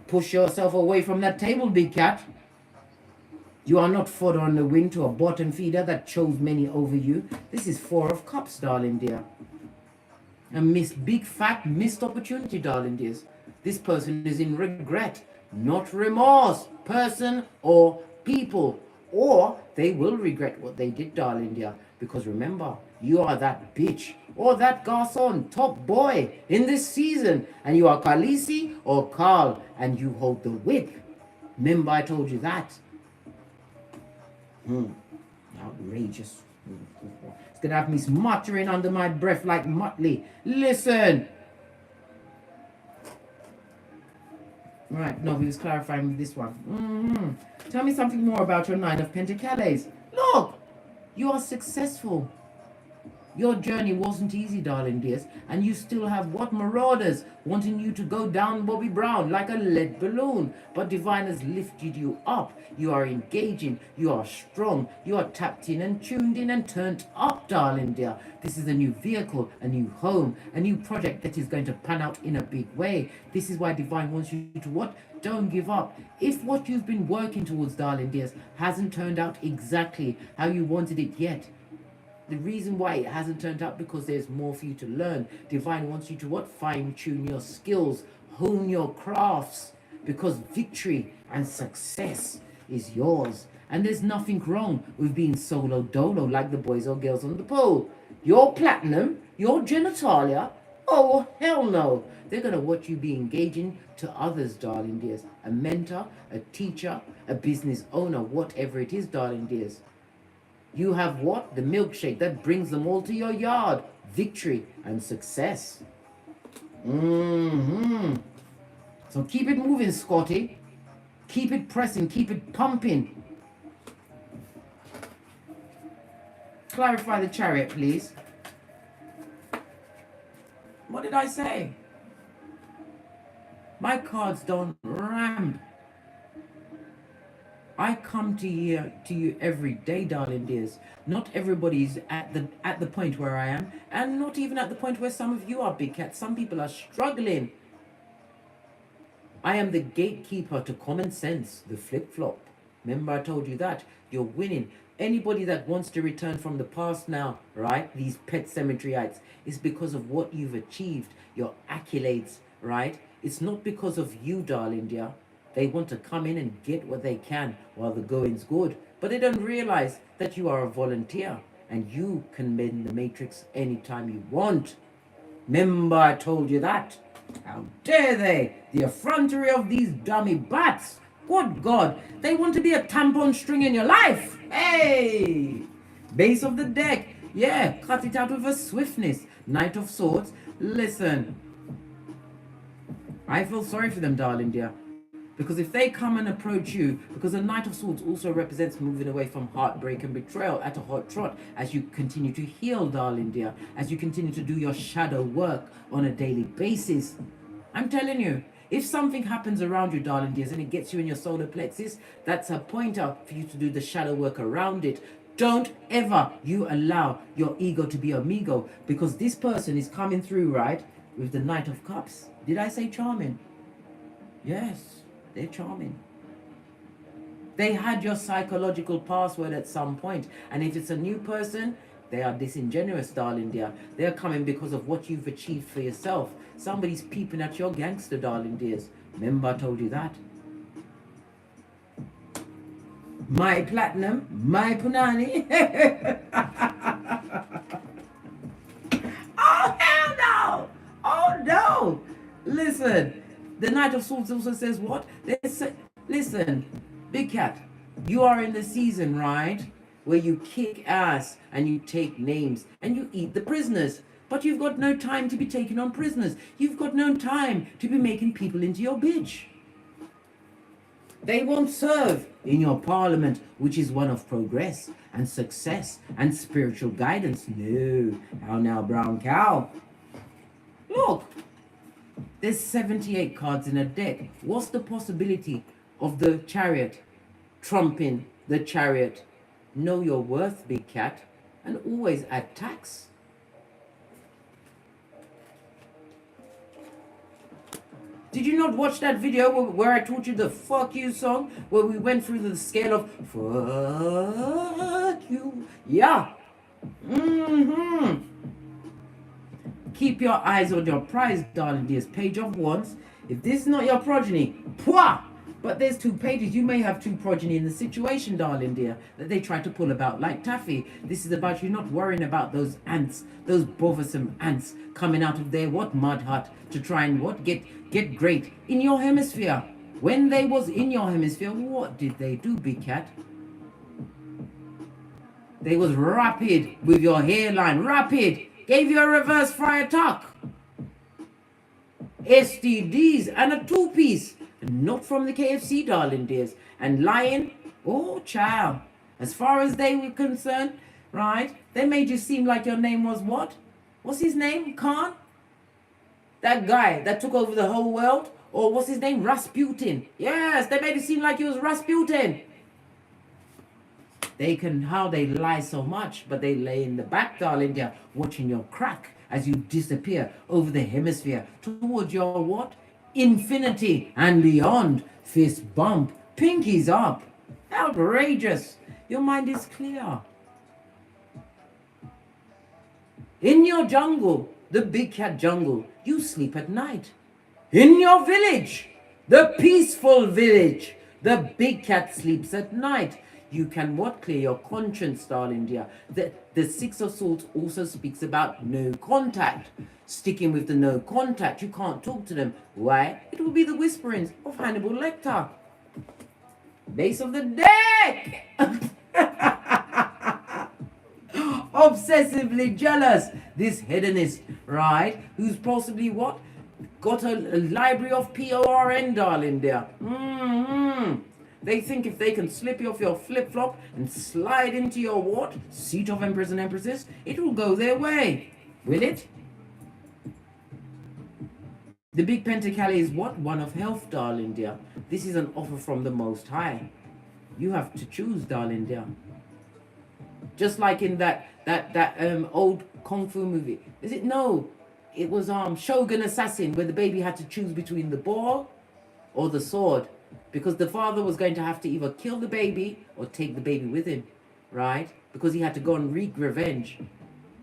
Push yourself away from that table, big cat. You are not fodder on the wing to a bottom feeder that chose many over you. This is 4 of Cups, darling dear. A big fat missed opportunity, darling dears. This person is in regret, not remorse, person or people. Or they will regret what they did, darling dear. Because remember, you are that bitch or that garçon, top boy in this season. And you are Khaleesi or Carl, and you hold the whip. Remember I told you that. Outrageous. It's gonna have me smuttering under my breath like Muttley. Listen. Right, no, he was clarifying with this one. Tell me something more about your 9 of Pentacles. Look, you are successful. Your journey wasn't easy, darling dears, and you still have what? Marauders wanting you to go down Bobby Brown like a lead balloon. But Divine has lifted you up. You are engaging. You are strong. You are tapped in and tuned in and turned up, darling dear. This is a new vehicle, a new home, a new project that is going to pan out in a big way. This is why Divine wants you to what? Don't give up. If what you've been working towards, darling dears, hasn't turned out exactly how you wanted it yet, The reason why it hasn't turned out because there's more for you to learn. Divine wants you to what? Fine tune your skills, hone your crafts, because victory and success is yours. And there's nothing wrong with being solo dolo like the boys or girls on the pole. Your platinum, your genitalia, oh hell no. They're going to watch you be engaging to others, darling dears. A mentor, a teacher, a business owner, whatever it is, darling dears. You have what? The milkshake that brings them all to your yard. Victory and success. So keep it moving, Scotty. Keep it pressing, keep it pumping. Clarify the Chariot, please. What did I say? My cards don't ramp. I come to you every day, darling dears. Not everybody's at the point where I am, and not even at the point where some of you are, big cats. Some people are struggling. I am the gatekeeper to common sense, the flip-flop. Remember I told you that? You're winning. Anybody that wants to return from the past now, right? These pet cemeteryites, is because of what you've achieved, your accolades, right? It's not because of you, darling dear. They want to come in and get what they can while the going's good. But they don't realize that you are a volunteer and you can mend the matrix anytime you want. Remember I told you that? How dare they? The effrontery of these dummy bats. Good God, they want to be a tampon string in your life. Hey! Base of the deck. Yeah, cut it out with a swiftness. Knight of Swords. Listen. I feel sorry for them, darling dear. Because if they come and approach you, because the Knight of Swords also represents moving away from heartbreak and betrayal at a hot trot as you continue to heal, darling dear, as you continue to do your shadow work on a daily basis. I'm telling you, if something happens around you, darling dears, and it gets you in your solar plexus, that's a pointer for you to do the shadow work around it. Don't ever you allow your ego to be amigo, because this person is coming through, right, with the Knight of Cups. Did I say charming? Yes. They're charming. They had your psychological password at some point. And if it's a new person, they are disingenuous, darling dear. They're coming because of what you've achieved for yourself. Somebody's peeping at your gangster, darling dears. Remember I told you that? My platinum, my punani. Oh, hell no! Oh, no! Listen. The Knight of Swords also says what? Listen, big cat, you are in the season, right? Where you kick ass and you take names and you eat the prisoners. But you've got no time to be taking on prisoners. You've got no time to be making people into your bitch. They won't serve in your parliament, which is one of progress and success and spiritual guidance. No. How now, brown cow? Look. There's 78 cards in a deck. What's the possibility of the Chariot trumping the Chariot? Know your worth, big cat, and always add tax. Did you not watch that video where I taught you the fuck you song? Where we went through the scale of fuck you. Yeah. Keep your eyes on your prize, darling dears. Page of Wands. If this is not your progeny, pwah! But there's two pages. You may have two progeny in the situation, darling dear, that they try to pull about like taffy. This is about you not worrying about those ants, those bothersome ants coming out of their what mud hut to try and what get great in your hemisphere. When they was in your hemisphere, what did they do, big cat? They was rapid with your hairline, rapid. Gave you a reverse fry attack. STDs and a two-piece. Not from the KFC, darling dears. And lying, oh child. As far as they were concerned, right? They made you seem like your name was what? What's his name? Khan? That guy that took over the whole world? Or what's his name? Rasputin. Yes, they made it seem like he was Rasputin. How they lie so much, but they lay in the back, darling dear, watching your crack as you disappear over the hemisphere towards your what? Infinity and beyond. Fist bump, pinkies up. Outrageous. Your mind is clear. In your jungle, the big cat jungle, you sleep at night. In your village, the peaceful village, the big cat sleeps at night. You can what? Clear your conscience, darling dear. The Six of Swords also speaks about no contact. Sticking with the no contact, you can't talk to them. Why? It will be the whisperings of Hannibal Lecter. Base of the deck! Obsessively jealous, this hedonist, right? Who's possibly what? Got a library of PORN, darling dear. They think if they can slip you off your flip-flop and slide into your what? Seat of Emperors and Empresses, it will go their way. Will it? The big Pentacali is what? One of health, darling dear. This is an offer from the Most High. You have to choose, darling dear. Just like in that old Kung Fu movie. Is it? No. It was Shogun Assassin, where the baby had to choose between the ball or the sword. Because the father was going to have to either kill the baby or take the baby with him. Right? Because he had to go and wreak revenge.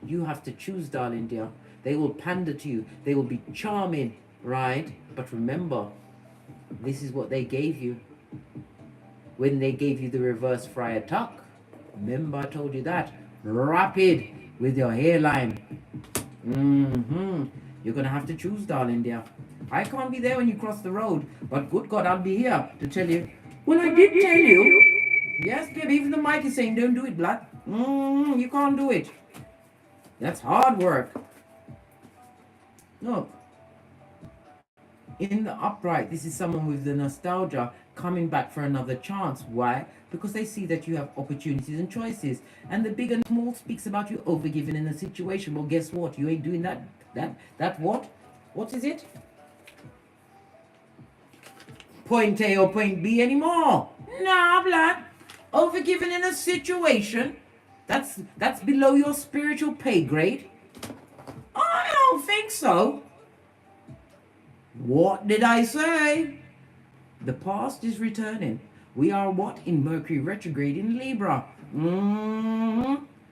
You have to choose, darling dear. They will pander to you. They will be charming. Right? But remember, this is what they gave you. When they gave you the reverse friar tuck. Remember I told you that. Rapid with your hairline. You're going to have to choose, darling dear. I can't be there when you cross the road. But good God, I'll be here to tell you. Well, I did tell you. Yes, baby, even the mic is saying don't do it, blood. You can't do it. That's hard work. Look. In the upright, this is someone with the nostalgia coming back for another chance. Why? Because they see that you have opportunities and choices. And the big and small speaks about you overgiving in a situation. Well, guess what? You ain't doing that what? What is it? Point A or point B anymore. Nah, blood. Overgiving in a situation. That's below your spiritual pay grade. I don't think so. What did I say? The past is returning. We are what? In Mercury retrograde in Libra.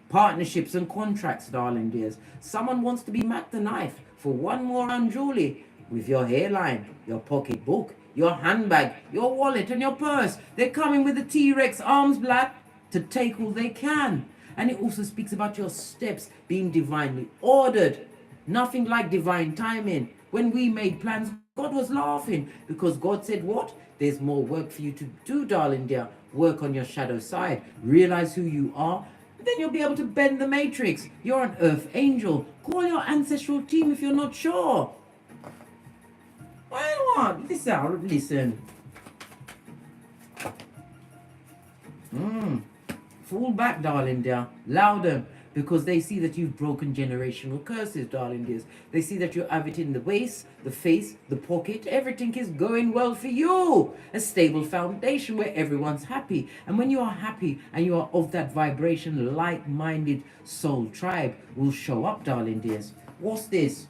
Partnerships and contracts, darling dears. Someone wants to be Mac the Knife for one more round, Julie. With your hairline, your pocketbook, your handbag, your wallet and your purse. They're coming with the T-Rex arms, black, to take all they can. And it also speaks about your steps being divinely ordered. Nothing like divine timing. When we made plans, God was laughing because God said what? There's more work for you to do, darling dear. Work on your shadow side. Realize who you are. Then you'll be able to bend the matrix. You're an earth angel. Call your ancestral team if you're not sure. Why not? Listen. Fall back, darling dear. Louder. Because they see that you've broken generational curses, darling dears. They see that you have it in the waist, the face, the pocket. Everything is going well for you. A stable foundation where everyone's happy. And when you are happy and you are of that vibration, like-minded soul tribe will show up, darling dears. What's this?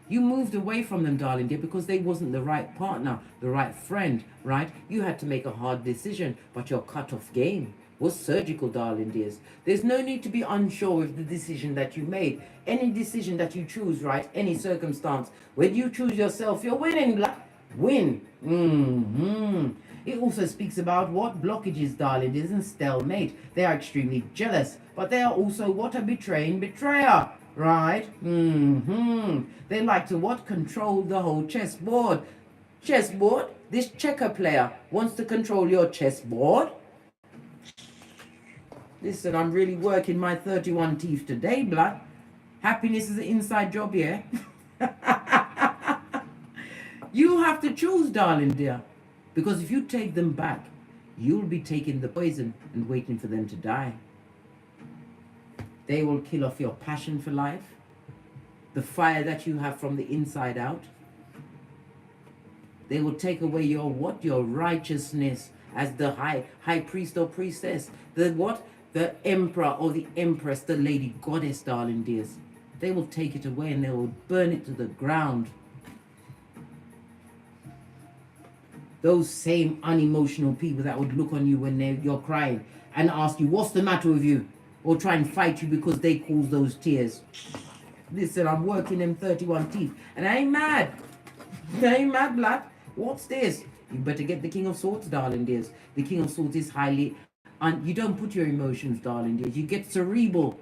You moved away from them, darling dear, because they wasn't the right partner, the right friend, right? You had to make a hard decision, but your cut-off game was surgical, darling dears. There's no need to be unsure with the decision that you made. Any decision that you choose, right? Any circumstance. When you choose yourself, you're winning, black. Win. It also speaks about what? Blockages, darling dears, and stalemate. They are extremely jealous, but they are also what? A betraying betrayer. Right? They like to what? Control the whole chessboard. Chessboard? This checker player wants to control your chessboard. Listen, I'm really working my 31 teeth today, blood. Happiness is an inside job, yeah? You have to choose, darling dear. Because if you take them back, you'll be taking the poison and waiting for them to die. They will kill off your passion for life, the fire that you have from the inside out. They will take away your what? Your righteousness as the high priest or priestess. The what? The emperor or the empress, the lady goddess, darling dears. They will take it away and they will burn it to the ground. Those same unemotional people that would look on you when you're crying and ask you, what's the matter with you? or try and fight you because they cause those tears. Listen, I'm working them 31 teeth, and I ain't mad. I ain't mad, blood. What's this? You better get the King of Swords, darling dears. The King of Swords is highly, and you don't put your emotions, darling dears. You get cerebral,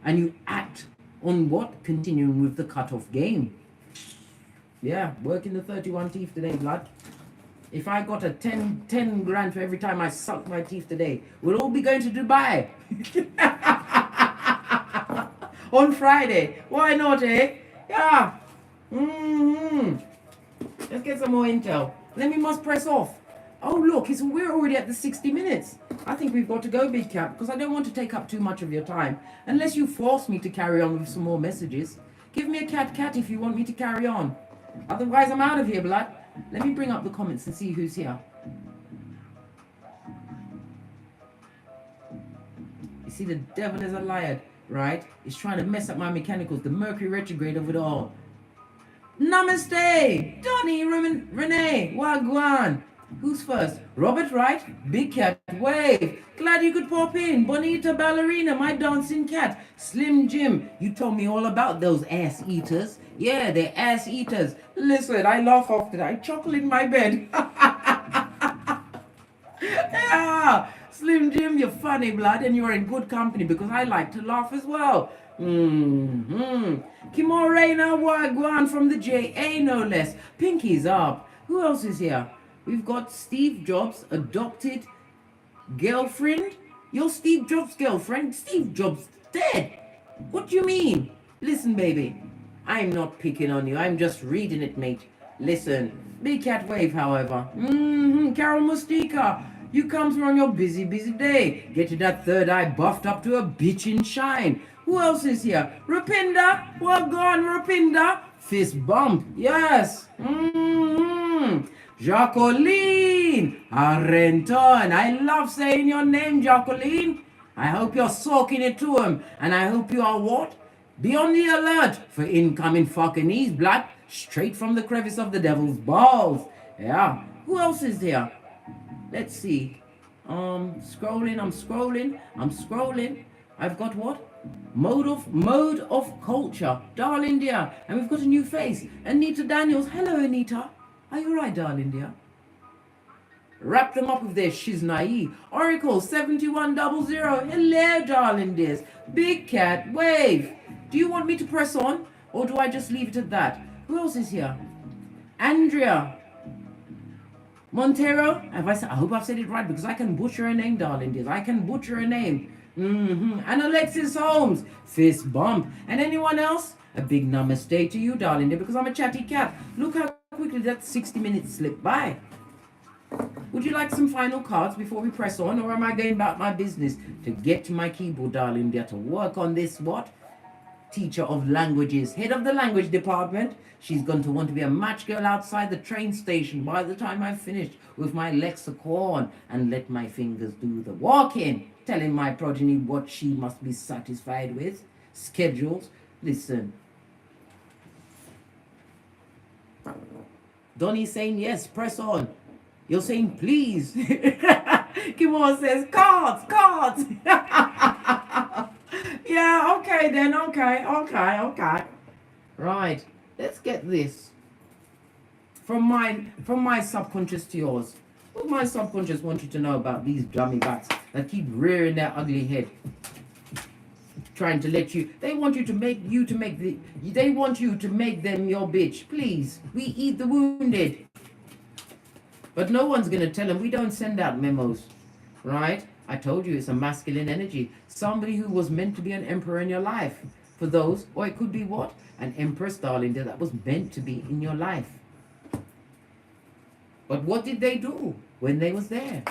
and you act on what? Continuing with the cut-off game. Yeah, working the 31 teeth today, blood. If I got a 10 grand for every time I suck my teeth today, we'll all be going to Dubai. On Friday. Why not, eh? Yeah. Let's get some more intel. Then we must press off. Oh, look, we're already at the 60 minutes. I think we've got to go, Big Cat, because I don't want to take up too much of your time. Unless you force me to carry on with some more messages. Give me a cat if you want me to carry on. Otherwise, I'm out of here, blood. Let me bring up the comments and see who's here. You see, the devil is a liar, right? He's trying to mess up my mechanicals, the Mercury retrograde of it all. Namaste! Donnie, Renee, Wagwan. Who's first? Robert Wright, Big Cat, Wave. Glad you could pop in. Bonita Ballerina, my dancing cat. Slim Jim, you told me all about those ass eaters. Yeah, they're ass eaters. Listen, I laugh often. I chuckle in my bed. Yeah, Slim Jim, you're funny, blood, and you're in good company because I like to laugh as well. Kimorena Wagwan from the JA, no less. Pinky's up. Who else is here? We've got Steve Jobs' adopted girlfriend. You're Steve Jobs' girlfriend? Steve Jobs dead. What do you mean? Listen, baby. I'm not picking on you. I'm just reading it, mate. Listen. Big Cat Wave, however. Carol Mustika. You come through on your busy day. Getting that third eye buffed up to a bitchin' shine. Who else is here? Rapinda. Well gone, Rapinda. Fist bump. Yes. Jacqueline Arenton. I love saying your name, Jacqueline. I hope you're soaking it to him. And I hope you are what? Be on the alert for incoming fucking knees, blood. Straight from the crevice of the devil's balls. Yeah. Who else is here? Let's see. I'm scrolling. I've got what? Mode of culture. Darling dear. And we've got a new face. Anita Daniels. Hello, Anita. Are you right, darling dear? Wrap them up with their shiznai. Oracle 7100. Hello, darling dears. Big Cat Wave. Do you want me to press on? Or do I just leave it at that? Who else is here? Andrea Montero. I hope I've said it right because I can butcher a name, darling dears. I can butcher a name. And Alexis Holmes. Fist bump. And anyone else? A big namaste to you, darling dear, because I'm a chatty cat. Look how quickly that 60 minutes slipped by. Would you like some final cards before we press on, or am I going about my business to get to my keyboard, darling dear, to work on this what? Teacher of languages, head of the language department. She's going to want to be a match girl outside the train station by the time I've finished with my lexicon and let my fingers do the walking, telling my progeny what she must be satisfied with. Schedules. Listen. Donnie's saying yes, press on. You're saying please. Kimon says cards. Yeah, okay then, okay. Right, let's get this. From my subconscious to yours. What my subconscious wants you to know about these dummy bats that keep rearing their ugly head. Trying to let you, they want you to make them your bitch. Please, we eat the wounded. But no one's going to tell them. We don't send out memos, right? I told you it's a masculine energy. Somebody who was meant to be an emperor in your life. For those, or it could be what? An empress, darling, that was meant to be in your life. But what did they do when they was there?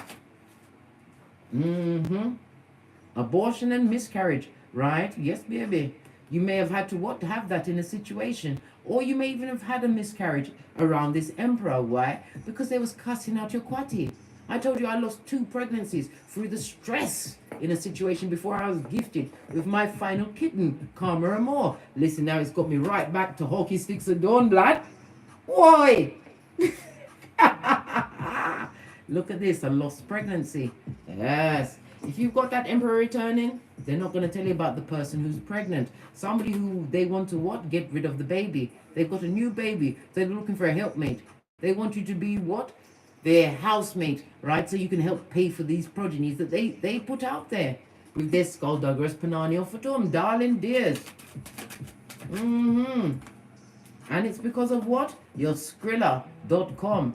Abortion and miscarriage, right? Yes, baby. You may have had to what? Have that in a situation. Or you may even have had a miscarriage around this emperor. Why? Because they was cussing out your quati. I told you I lost 2 pregnancies through the stress in a situation before I was gifted with my final kitten, Karma and more. Listen, now it's got me right back to hockey sticks and dawn, blood. Why? Look at this, a lost pregnancy. Yes. If you've got that Emperor returning, they're not going to tell you about the person who's pregnant. Somebody who they want to what? Get rid of the baby. They've got a new baby. They're looking for a helpmate. They want you to be what? Their housemate, right? So you can help pay for these progenies that they put out there with their skullduggerous Panani Fatum, darling dears. And it's because of what? Your Skrilla.com,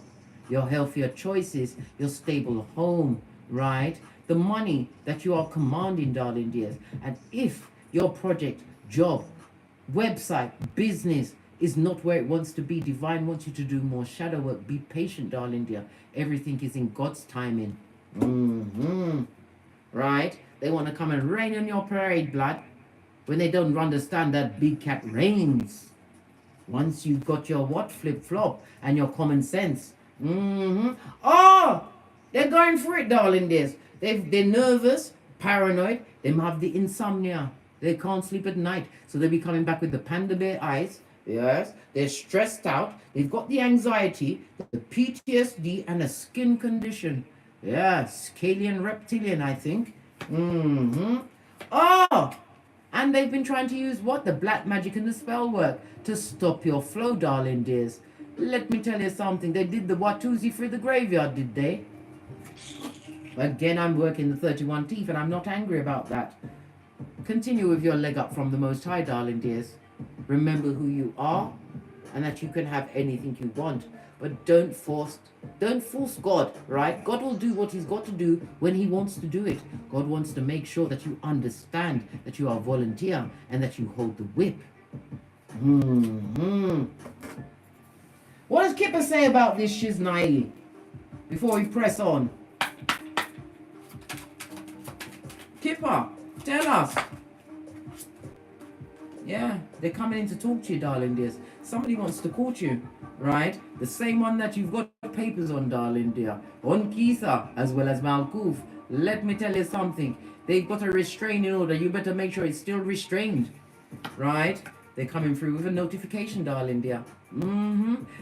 your healthier choices, your stable home, right? The money that you are commanding, darling dears. And if your project, job, website, business is not where it wants to be, divine wants you to do more shadow work. Be patient, darling dear. Everything is in God's timing. Right? They want to come and rain on your parade, blood, when they don't understand that big cat reigns. Once you've got your what? Flip-flop and your common sense. Oh! They're going for it, darling dears. They're nervous, paranoid. They have the insomnia. They can't sleep at night. So they'll be coming back with the panda bear eyes. Yes, they're stressed out. They've got the anxiety, the PTSD, and a skin condition. Yeah, scalian reptilian, I think. Oh! And they've been trying to use what? The black magic and the spell work to stop your flow, darling dears. Let me tell you something. They did the Watusi through the graveyard, did they? Again, I'm working the 31 teeth, and I'm not angry about that. Continue with your leg up from the Most High, darling dears. Remember who you are, and that you can have anything you want. But don't force God, right? God will do what he's got to do when he wants to do it. God wants to make sure that you understand that you are a volunteer and that you hold the whip. What does Kipper say about this Shiznai before we press on? Kipper, tell us. Yeah, they're coming in to talk to you, darling dears. Somebody wants to court you, right? The same one that you've got papers on, darling dear. On Keither, as well as Malkuf. Let me tell you something. They've got a restraining order. You better make sure it's still restrained, right? They're coming through with a notification, darling dear.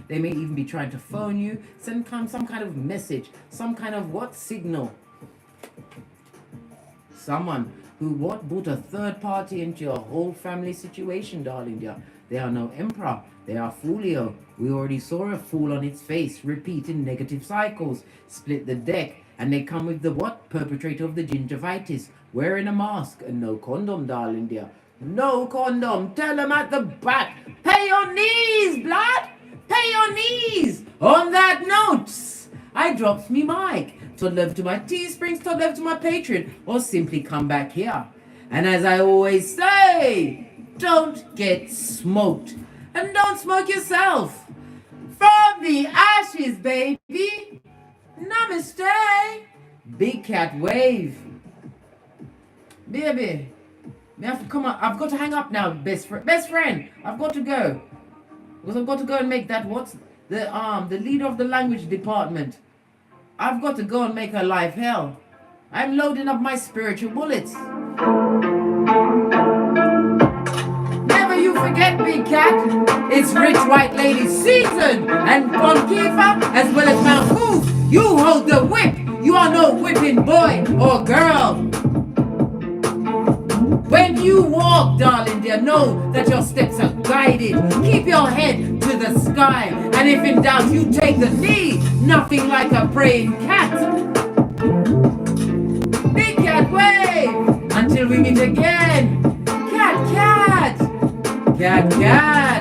They may even be trying to phone you, send some kind of message, some kind of what? Signal. Someone who what? Brought a third party into your whole family situation, darling dear. They are no emperor. They are Foolio. We already saw a fool on its face, repeating negative cycles. Split the deck. And they come with the what? Perpetrator of the gingivitis. Wearing a mask and no condom, darling dear. No condom. Tell them at the back. Pay your knees, blood. Pay your knees. On that note, I drops me mic. Todd love to my Teesprings, Todd love to my Patreon, or simply come back here. And as I always say, don't get smoked. And don't smoke yourself. From the ashes, baby. Namaste. Big cat wave. Baby. Come on, I've got to hang up now, best friend. I've got to go. Because I've got to go and make that what's the leader of the language department. I've got to go and make her life hell. I'm loading up my spiritual bullets. Never you forget, big cat. It's rich white lady season. And Bon Kifa, as well as Mount Hoof, you hold the whip. You are no whipping boy or girl. When you walk, darling dear, know that your steps are guided. Keep your head to the sky. And if in doubt, you take the knee. Nothing like a praying cat. Big cat wave. Until we meet again. Cat, cat. Cat, cat.